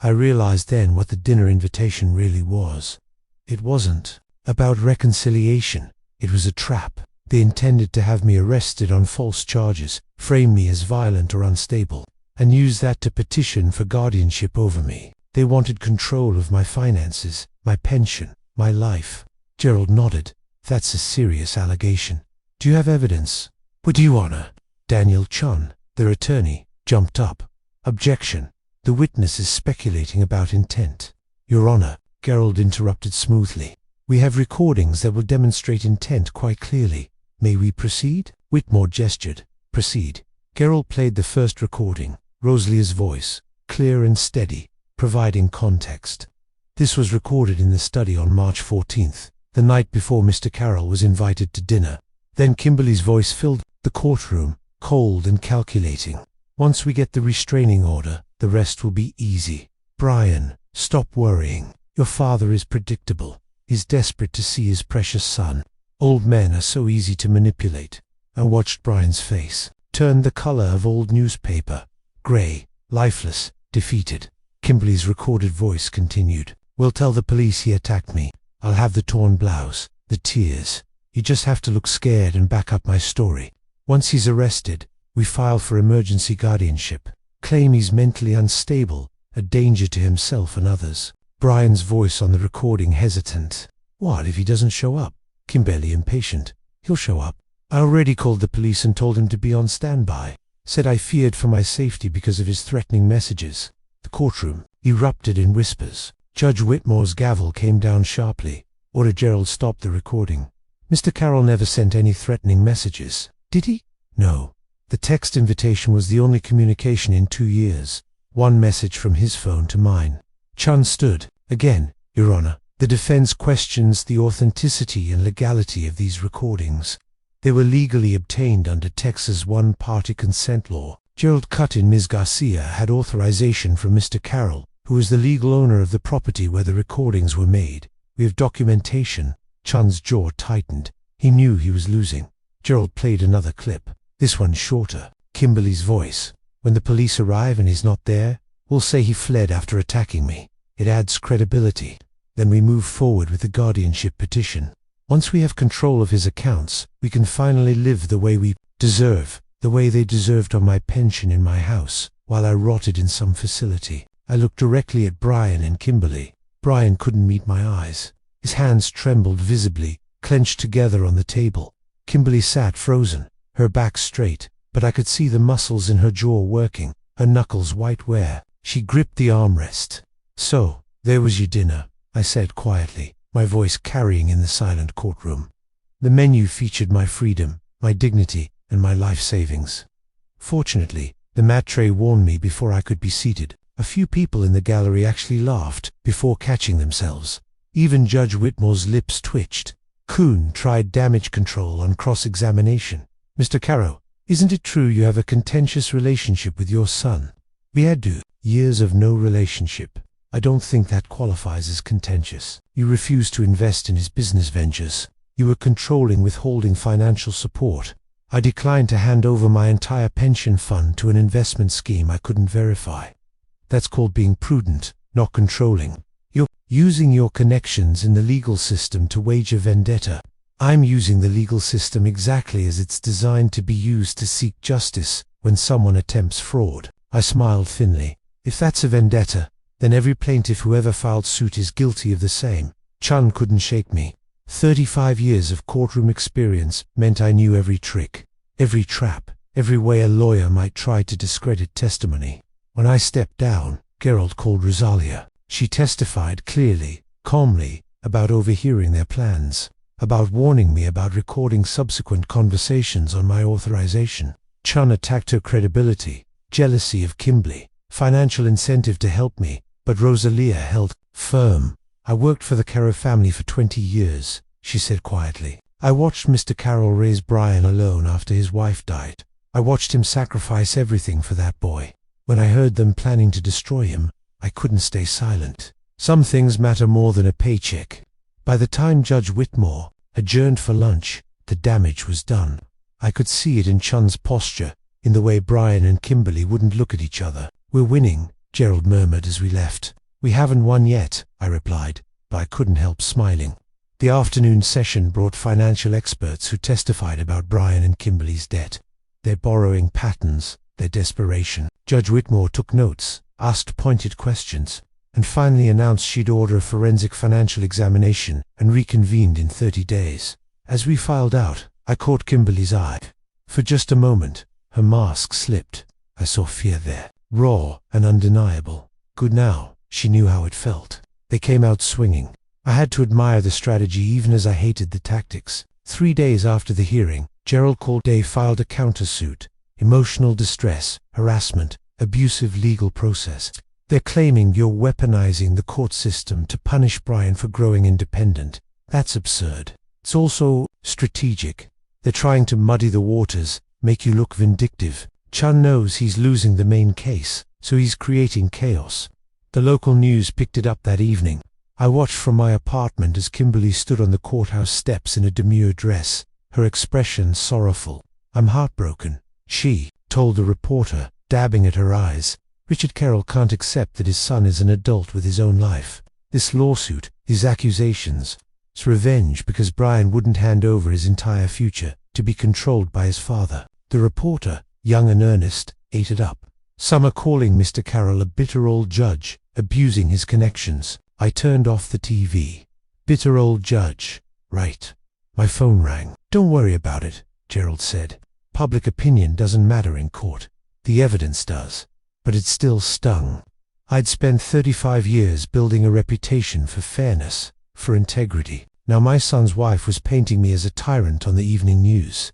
S1: I realized then what the dinner invitation really was. It wasn't about reconciliation. It was a trap. They intended to have me arrested on false charges, frame me as violent or unstable, and use that to petition for guardianship over me. They wanted control of my finances, my pension, my life. Gerald nodded. That's a serious allegation. Do you have evidence? Would you honor? Daniel Chun, their attorney, jumped up. Objection. The witness is speculating about intent. Your Honor, Gerald interrupted smoothly. We have recordings that will demonstrate intent quite clearly. May we proceed? Whitmore gestured. Proceed. Gerald played the first recording, Rosalia's voice, clear and steady, providing context. This was recorded in the study on March 14th, the night before Mr. Carroll was invited to dinner. Then Kimberly's voice filled the courtroom, cold and calculating. Once we get the restraining order, the rest will be easy. Brian, stop worrying. Your father is predictable. He's desperate to see his precious son. Old men are so easy to manipulate. I watched Brian's face turn the color of old newspaper, gray, lifeless, defeated. Kimberly's recorded voice continued. We'll tell the police he attacked me. I'll have the torn blouse, the tears. You just have to look scared and back up my story. Once he's arrested, we file for emergency guardianship. Claim he's mentally unstable, a danger to himself and others. Brian's voice on the recording hesitant. What if he doesn't show up? Kimberly impatient. He'll show up. I already called the police and told him to be on standby. Said I feared for my safety because of his threatening messages. The courtroom erupted in whispers. Judge Whitmore's gavel came down sharply. Ordered Gerald stop the recording. Mr. Carroll never sent any threatening messages. Did he? No. The text invitation was the only communication in 2 years. One message from his phone to mine. Chun stood. Again, Your Honor, the defense questions the authenticity and legality of these recordings. They were legally obtained under Texas one-party consent law. Gerald cut in. Ms. Garcia had authorization from Mr. Carroll, who is the legal owner of the property where the recordings were made. We have documentation. Chun's jaw tightened. He knew he was losing. Gerald played another clip. This one shorter. Kimberly's voice. When the police arrive and he's not there, we'll say he fled after attacking me. It adds credibility. Then we move forward with the guardianship petition. Once we have control of his accounts, we can finally live the way we deserve, the way they deserved on my pension in my house, while I rotted in some facility. I looked directly at Brian and Kimberly. Brian couldn't meet my eyes. His hands trembled visibly, clenched together on the table. Kimberly sat frozen, her back straight, but I could see the muscles in her jaw working, her knuckles white where she gripped the armrest. "So, there was your dinner," I said quietly, my voice carrying in the silent courtroom. The menu featured my freedom, my dignity, and my life savings. Fortunately, the maitre warned me before I could be seated. A few people in the gallery actually laughed before catching themselves. Even Judge Whitmore's lips twitched. Kuhn tried damage control on cross-examination. "Mr. Caro, isn't it true you have a contentious relationship with your son?" "We had years of no relationship. I don't think that qualifies as contentious. You refused to invest in his business ventures. You were controlling, withholding financial support. I declined to hand over my entire pension fund to an investment scheme I couldn't verify. That's called being prudent, not controlling. You're using your connections in the legal system to wage a vendetta. I'm using the legal system exactly as it's designed to be used to seek justice when someone attempts fraud." I smiled thinly. "If that's a vendetta, then every plaintiff who ever filed suit is guilty of the same." Chun couldn't shake me. 35 years of courtroom experience meant I knew every trick, every trap, every way a lawyer might try to discredit testimony. When I stepped down, Gerald called Rosalia. She testified clearly, calmly, about overhearing their plans, about warning me about recording subsequent conversations on my authorization. Chun attacked her credibility, jealousy of Kimberly, financial incentive to help me, but Rosalia held firm. "I worked for the Caro family for 20 years, she said quietly. "I watched Mr. Carroll raise Brian alone after his wife died. I watched him sacrifice everything for that boy. When I heard them planning to destroy him, I couldn't stay silent. Some things matter more than a paycheck." By the time Judge Whitmore adjourned for lunch, the damage was done. I could see it in Chun's posture, in the way Brian and Kimberly wouldn't look at each other. "We're winning," Gerald murmured as we left. "We haven't won yet," I replied, but I couldn't help smiling. The afternoon session brought financial experts who testified about Brian and Kimberly's debt, their borrowing patterns, their desperation. Judge Whitmore took notes, asked pointed questions, and finally announced she'd order a forensic financial examination and reconvened in 30 days. As we filed out, I caught Kimberly's eye. For just a moment, her mask slipped. I saw fear there, raw and undeniable. Good now, she knew how it felt. They came out swinging. I had to admire the strategy even as I hated the tactics. 3 days after the hearing, Gerald called. They filed a countersuit. Emotional distress, harassment, abusive legal process. "They're claiming you're weaponizing the court system to punish Brian for growing independent. That's absurd. It's also strategic. They're trying to muddy the waters, make you look vindictive. Chun knows he's losing the main case, so he's creating chaos." The local news picked it up that evening. I watched from my apartment as Kimberly stood on the courthouse steps in a demure dress, her expression sorrowful. "I'm heartbroken," she told the reporter, dabbing at her eyes. "Richard Carroll can't accept that his son is an adult with his own life. This lawsuit, these accusations, it's revenge because Brian wouldn't hand over his entire future to be controlled by his father." The reporter, young and earnest, ate it up. "Some are calling Mr. Carroll a bitter old judge, abusing his connections." I turned off the TV. Bitter old judge. Right. My phone rang. "Don't worry about it," Gerald said. "Public opinion doesn't matter in court. The evidence does." But it still stung. I'd spent 35 years building a reputation for fairness, for integrity. Now my son's wife was painting me as a tyrant on the evening news.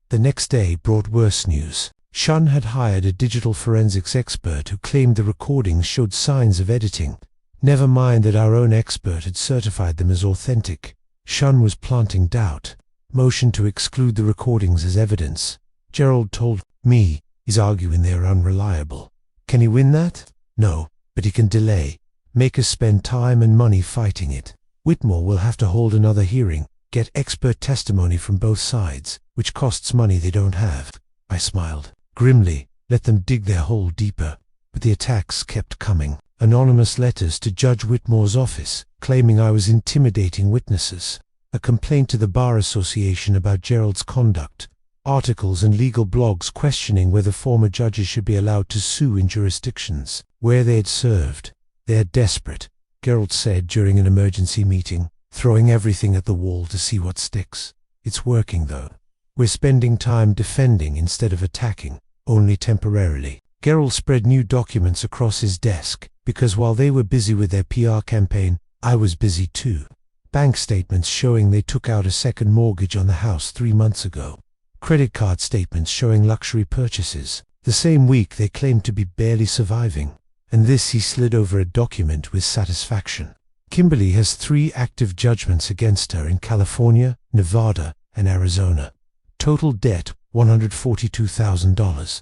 S1: The next day brought worse news. Shun had hired a digital forensics expert who claimed the recordings showed signs of editing. Never mind that our own expert had certified them as authentic. Shun was planting doubt, motioned to exclude the recordings as evidence. Gerald told me he's arguing they're unreliable. Can he win that? No, but he can delay, make us spend time and money fighting it. Whitmore will have to hold another hearing, get expert testimony from both sides, which costs money they don't have. I smiled grimly, let them dig their hole deeper. But the attacks kept coming. Anonymous letters to Judge Whitmore's office, claiming I was intimidating witnesses. A complaint to the Bar Association about Gerald's conduct. Articles and legal blogs questioning whether former judges should be allowed to sue in jurisdictions where they had served. They're desperate, Gerald said during an emergency meeting, throwing everything at the wall to see what sticks. It's working though. We're spending time defending instead of attacking, only temporarily. Gerald spread new documents across his desk, because while they were busy with their PR campaign, I was busy too. Bank statements showing they took out a second mortgage on the house 3 months ago. Credit card statements showing luxury purchases. The same week they claimed to be barely surviving. And this he slid over a document with satisfaction. Kimberly has 3 active judgments against her in California, Nevada, and Arizona. Total debt $142,000.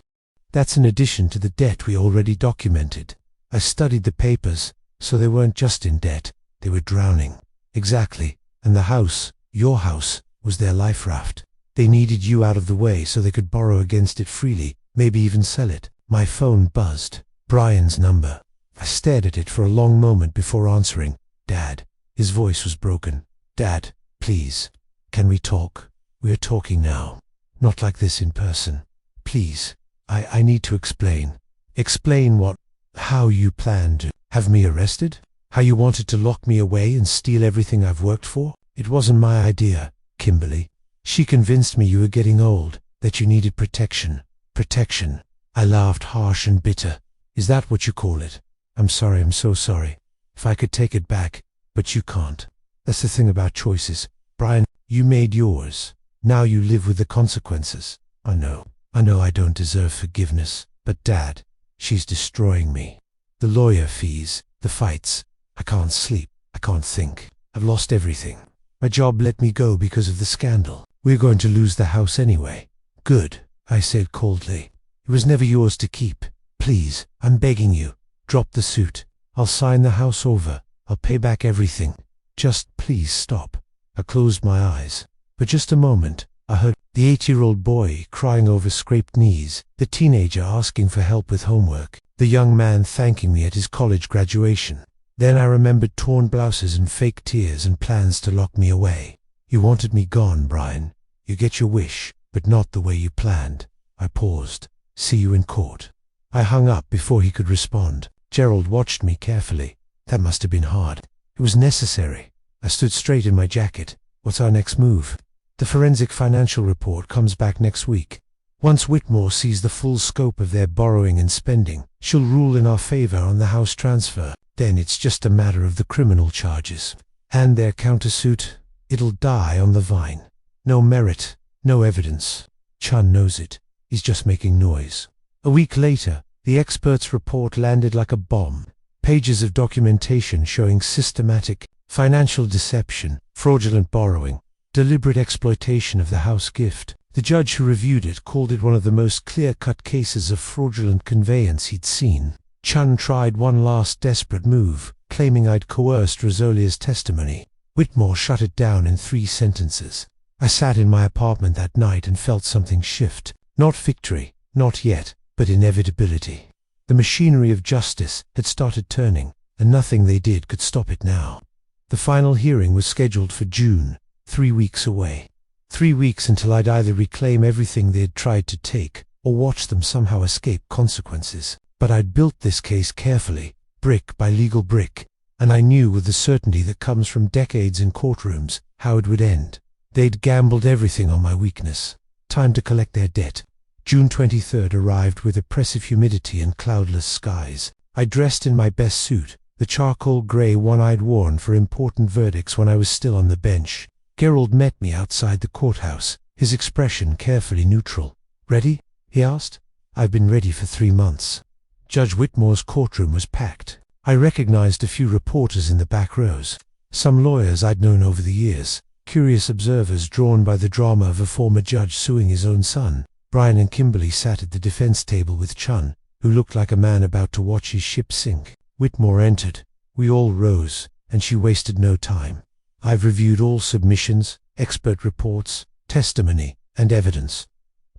S1: That's in addition to the debt we already documented. I studied the papers, so they weren't just in debt, they were drowning. Exactly, and the house, your house, was their life raft. They needed you out of the way so they could borrow against it freely, maybe even sell it. My phone buzzed. Brian's number. I stared at it for a long moment before answering. Dad. His voice was broken. Dad, please. Can we talk? We are talking now. Not like this in person. Please. I need to explain. Explain what? How you planned to have me arrested? How you wanted to lock me away and steal everything I've worked for? It wasn't my idea, Kimberly. She convinced me you were getting old, that you needed protection. Protection. I laughed harsh and bitter. Is that what you call it? I'm sorry, I'm so sorry. If I could take it back, but you can't. That's the thing about choices. Brian, you made yours. Now you live with the consequences. I know I don't deserve forgiveness, but Dad, she's destroying me. The lawyer fees, the fights. I can't sleep. I can't think. I've lost everything. My job let me go because of the scandal. We're going to lose the house anyway. Good, I said coldly. It was never yours to keep. Please, I'm begging you. Drop the suit. I'll sign the house over. I'll pay back everything. Just please stop. I closed my eyes. For just a moment, I heard the 8-year-old boy crying over scraped knees, the teenager asking for help with homework, the young man thanking me at his college graduation. Then I remembered torn blouses and fake tears and plans to lock me away. You wanted me gone, Brian. You get your wish, but not the way you planned. I paused. See you in court. I hung up before he could respond. Gerald watched me carefully. That must have been hard. It was necessary. I stood straight in my jacket. What's our next move? The forensic financial report comes back next week. Once Whitmore sees the full scope of their borrowing and spending, she'll rule in our favor on the house transfer. Then it's just a matter of the criminal charges. And their countersuit, it'll die on the vine. No merit, no evidence. Chun knows it. He's just making noise. A week later, the expert's report landed like a bomb. Pages of documentation showing systematic financial deception, fraudulent borrowing, deliberate exploitation of the house gift. The judge who reviewed it called it one of the most clear-cut cases of fraudulent conveyance he'd seen. Chun tried one last desperate move, claiming I'd coerced Rosolia's testimony. Whitmore shut it down in 3 sentences. I sat in my apartment that night and felt something shift. Not victory, not yet, but inevitability. The machinery of justice had started turning, and nothing they did could stop it now. The final hearing was scheduled for June, 3 weeks away. 3 weeks until I'd either reclaim everything they had tried to take, or watch them somehow escape consequences. But I'd built this case carefully, brick by legal brick, and I knew with the certainty that comes from decades in courtrooms how it would end. They'd gambled everything on my weakness. Time to collect their debt. June 23rd arrived with oppressive humidity and cloudless skies. I dressed in my best suit, the charcoal gray one I'd worn for important verdicts when I was still on the bench. Gerald met me outside the courthouse, his expression carefully neutral. "Ready?" he asked. "I've been ready for 3 months." Judge Whitmore's courtroom was packed. I recognized a few reporters in the back rows. Some lawyers I'd known over the years, curious observers drawn by the drama of a former judge suing his own son. Brian and Kimberly sat at the defense table with Chun, who looked like a man about to watch his ship sink. Whitmore entered. We all rose, and she wasted no time. I've reviewed all submissions, expert reports, testimony, and evidence.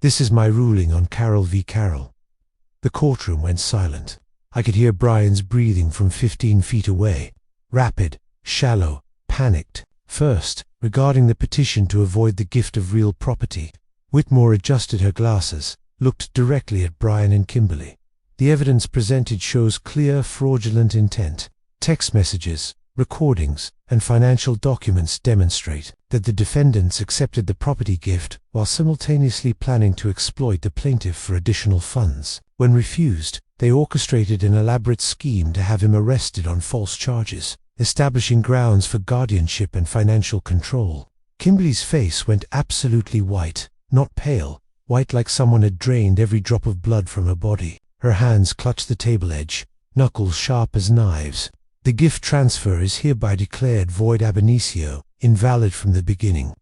S1: This is my ruling on Carroll v. Carroll. The courtroom went silent. I could hear Brian's breathing from 15 feet away. Rapid, shallow, panicked. First, regarding the petition to avoid the gift of real property. Whitmore adjusted her glasses, looked directly at Brian and Kimberly. The evidence presented shows clear fraudulent intent. Text messages, recordings, and financial documents demonstrate that the defendants accepted the property gift while simultaneously planning to exploit the plaintiff for additional funds. When refused, they orchestrated an elaborate scheme to have him arrested on false charges, establishing grounds for guardianship and financial control. Kimberly's face went absolutely white, not pale, white like someone had drained every drop of blood from her body. Her hands clutched the table edge, knuckles sharp as knives. The gift transfer is hereby declared void ab initio, invalid from the beginning.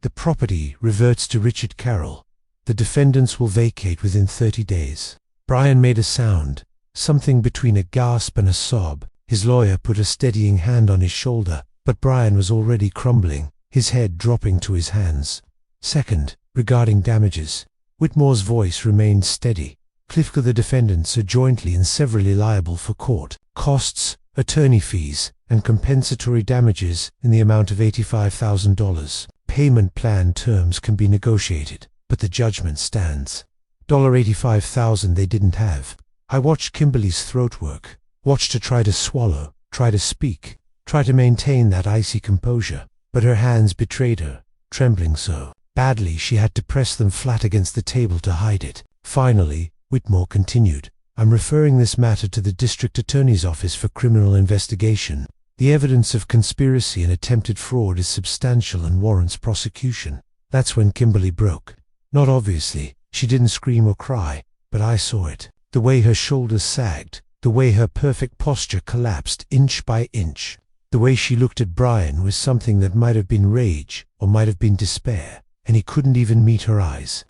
S1: The property reverts to Richard Carroll. The defendants will vacate within 30 days. Brian made a sound, something between a gasp and a sob. His lawyer put a steadying hand on his shoulder, but Brian was already crumbling, his head dropping to his hands. Second, regarding damages, Whitmore's voice remained steady. Clifka, the defendants are jointly and severally liable for court costs, attorney fees, and compensatory damages in the amount of $85,000. Payment plan terms can be negotiated, but the judgment stands. $85,000 they didn't have. I watched Kimberly's throat work, watched her try to swallow, try to speak, try to maintain that icy composure, but her hands betrayed her, trembling so badly she had to press them flat against the table to hide it. Finally, Whitmore continued, I'm referring this matter to the District Attorney's Office for criminal investigation. The evidence of conspiracy and attempted fraud is substantial and warrants prosecution. That's when Kimberly broke. Not obviously, she didn't scream or cry, but I saw it. The way her shoulders sagged, the way her perfect posture collapsed inch by inch. The way she looked at Brian was something that might have been rage or might have been despair, and he couldn't even meet her eyes.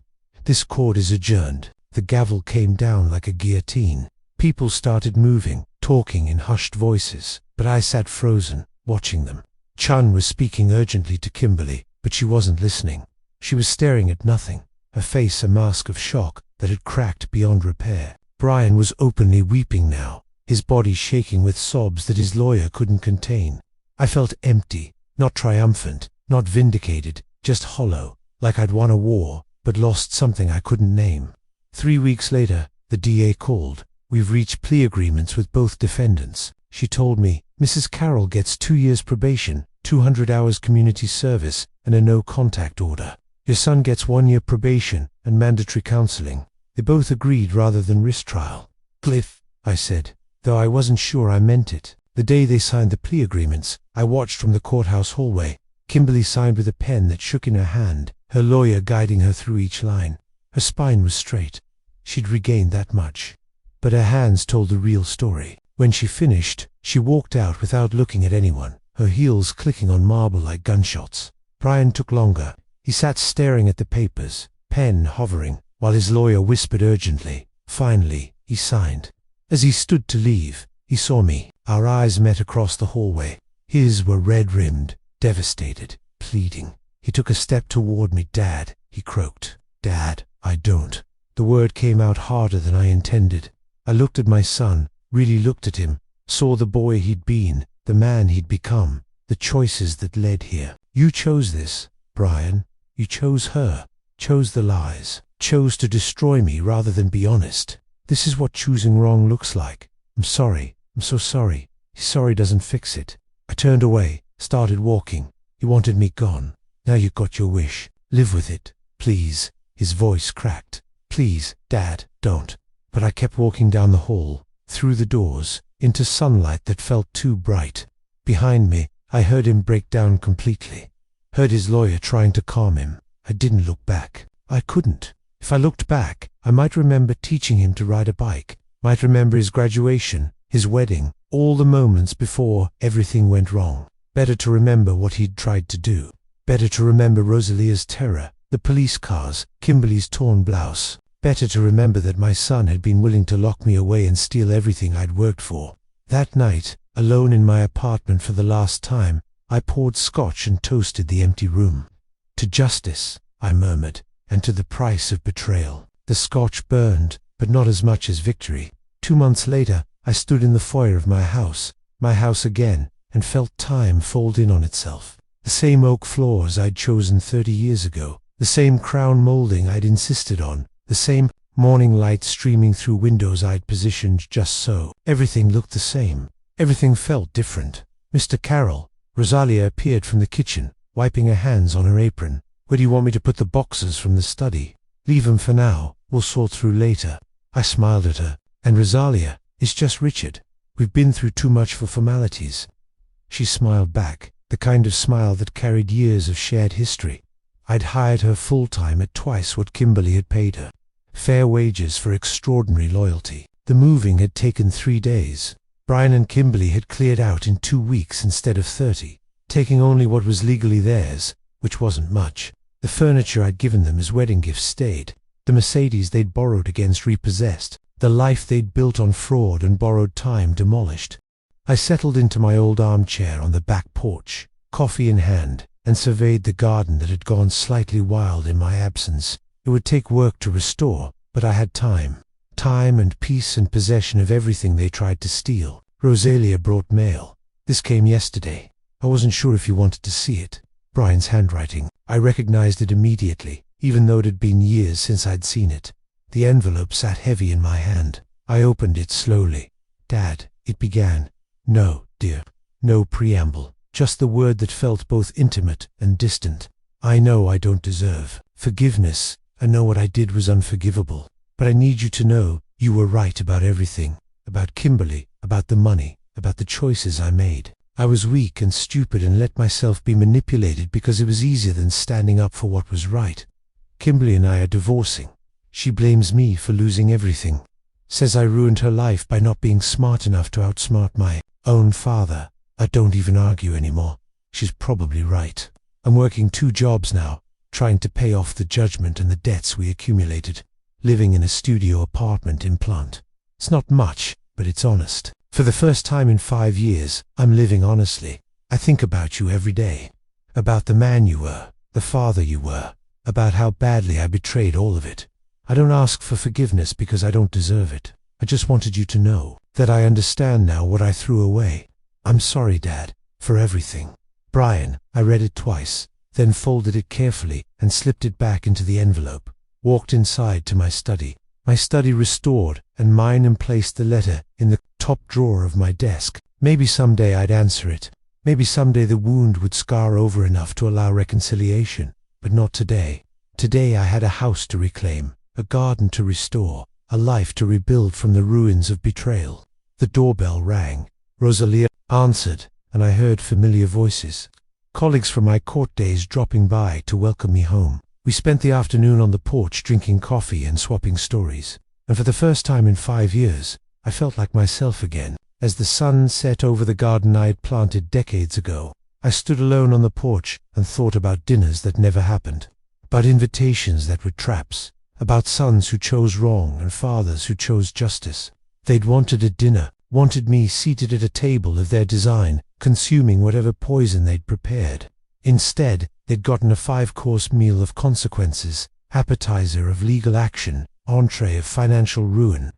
S1: This court is adjourned. The gavel came down like a guillotine. People started moving, talking in hushed voices, but I sat frozen, watching them. Chun was speaking urgently to Kimberly, but she wasn't listening. She was staring at nothing, her face a mask of shock that had cracked beyond repair. Brian was openly weeping now, his body shaking with sobs that his lawyer couldn't contain. I felt empty, not triumphant, not vindicated, just hollow, like I'd won a war, but lost something I couldn't name. 3 weeks later, the DA called. We've reached plea agreements with both defendants. She told me, Mrs. Carroll gets 2 years probation, 200 hours community service, and a no-contact order. Your son gets 1 year probation and mandatory counseling. They both agreed rather than risk trial. Cliff, I said, though I wasn't sure I meant it. The day they signed the plea agreements, I watched from the courthouse hallway. Kimberly signed with a pen that shook in her hand, her lawyer guiding her through each line. Her spine was straight. She'd regained that much. But her hands told the real story. When she finished, she walked out without looking at anyone, her heels clicking on marble like gunshots. Brian took longer. He sat staring at the papers, pen hovering, while his lawyer whispered urgently. Finally, he signed. As he stood to leave, he saw me. Our eyes met across the hallway. His were red-rimmed, devastated, pleading. He took a step toward me. Dad, he croaked. Dad, I don't. The word came out harder than I intended. I looked at my son, really looked at him, saw the boy he'd been, the man he'd become, the choices that led here. You chose this, Brian. You chose her, chose the lies, chose to destroy me rather than be honest. This is what choosing wrong looks like. I'm sorry. I'm so sorry. Sorry doesn't fix it. I turned away, started walking. He wanted me gone. Now you got your wish. Live with it, please. His voice cracked. Please, Dad, don't. But I kept walking down the hall, through the doors, into sunlight that felt too bright. Behind me, I heard him break down completely. Heard his lawyer trying to calm him. I didn't look back. I couldn't. If I looked back, I might remember teaching him to ride a bike, might remember his graduation, his wedding, all the moments before everything went wrong. Better to remember what he'd tried to do. Better to remember Rosalia's terror, the police cars, Kimberly's torn blouse. Better to remember that my son had been willing to lock me away and steal everything I'd worked for. That night, Alone in my apartment for the last time, I poured scotch and toasted the empty room. "To justice," I murmured, "and to the price of betrayal." The scotch burned, but not as much as victory. 2 months later, I stood in the foyer of my house again, and felt time fold in on itself. The same oak floors I'd chosen 30 years ago, the same crown molding I'd insisted on, the same morning light streaming through windows I'd positioned just so. Everything looked the same. Everything felt different. "Mr. Carroll," Rosalia appeared from the kitchen, wiping her hands on her apron. "Where do you want me to put the boxes from the study?" "Leave 'em for now. We'll sort through later." I smiled at her. "And Rosalia, it's just Richard. We've been through too much for formalities." She smiled back, the kind of smile that carried years of shared history. I'd hired her full-time at twice what Kimberly had paid her. Fair wages for extraordinary loyalty. The moving had taken 3 days. Brian and Kimberly had cleared out in 2 weeks instead of 30, taking only what was legally theirs, which wasn't much. The furniture I'd given them as wedding gifts stayed. The Mercedes they'd borrowed against repossessed. The life they'd built on fraud and borrowed time demolished. I settled into my old armchair on the back porch, coffee in hand, and surveyed the garden that had gone slightly wild in my absence. It would take work to restore, but I had time. Time and peace and possession of everything they tried to steal. Rosalia brought mail. "This came yesterday. I wasn't sure if you wanted to see it." Brian's handwriting. I recognized it immediately, even though it had been years since I'd seen it. The envelope sat heavy in my hand. I opened it slowly. "Dad," it began. "No, dear. No preamble. Just the word that felt both intimate and distant. I know I don't deserve forgiveness. I know what I did was unforgivable. But I need you to know you were right about everything. About Kimberly, about the money, about the choices I made. I was weak and stupid and let myself be manipulated because it was easier than standing up for what was right. Kimberly and I are divorcing. She blames me for losing everything. Says I ruined her life by not being smart enough to outsmart my own father. I don't even argue anymore. She's probably right. I'm working 2 jobs now, trying to pay off the judgment and the debts we accumulated. Living in a studio apartment in Plant. It's not much, but it's honest. For the first time in 5 years, I'm living honestly. I think about you every day. About the man you were, the father you were, about how badly I betrayed all of it. I don't ask for forgiveness because I don't deserve it. I just wanted you to know that I understand now what I threw away. I'm sorry, Dad, for everything. Brian. I read it twice, then folded it carefully and slipped it back into the envelope. Walked inside to my study restored, and mine, and placed the letter in the top drawer of my desk. Maybe someday I'd answer it. Maybe someday the wound would scar over enough to allow reconciliation, but not today. Today I had a house to reclaim, a garden to restore, a life to rebuild from the ruins of betrayal. The doorbell rang. Rosalia answered, and I heard familiar voices. Colleagues from my court days dropping by to welcome me home. We spent the afternoon on the porch drinking coffee and swapping stories. And for the first time in 5 years, I felt like myself again. As the sun set over the garden I had planted decades ago, I stood alone on the porch and thought about dinners that never happened. About invitations that were traps. About sons who chose wrong and fathers who chose justice. They'd wanted a dinner, wanted me seated at a table of their design, consuming whatever poison they'd prepared. Instead, they'd gotten a 5-course meal of consequences, appetizer of legal action, entree of financial ruin,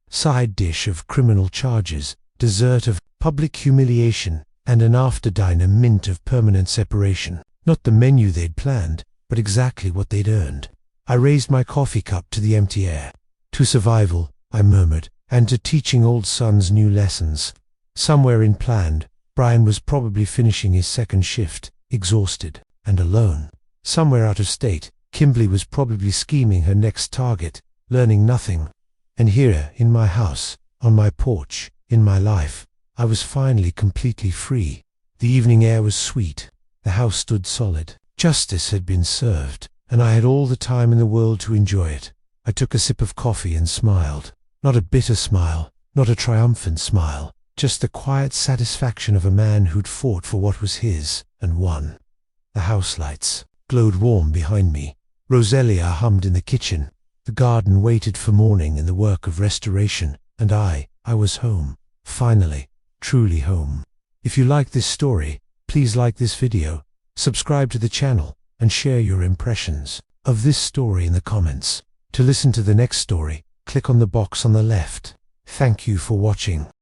S1: side dish of criminal charges, dessert of public humiliation, and an after-dinner mint of permanent separation. Not the menu they'd planned, but exactly what they'd earned. I raised my coffee cup to the empty air. "To survival," I murmured, "and to teaching old sons new lessons." Somewhere in Planned, Brian was probably finishing his second shift, exhausted and alone. Somewhere out of state, Kimberly was probably scheming her next target, learning nothing. And here, in my house, on my porch, in my life, I was finally completely free. The evening air was sweet. The house stood solid. Justice had been served, and I had all the time in the world to enjoy it. I took a sip of coffee and smiled. Not a bitter smile, not a triumphant smile, just the quiet satisfaction of a man who'd fought for what was his, and won. The house lights glowed warm behind me. Rosalia hummed in the kitchen. The garden waited for morning and the work of restoration, and I was home. Finally, truly home. If you like this story, please like this video, subscribe to the channel, and share your impressions of this story in the comments. To listen to the next story, click on the box on the left. Thank you for watching.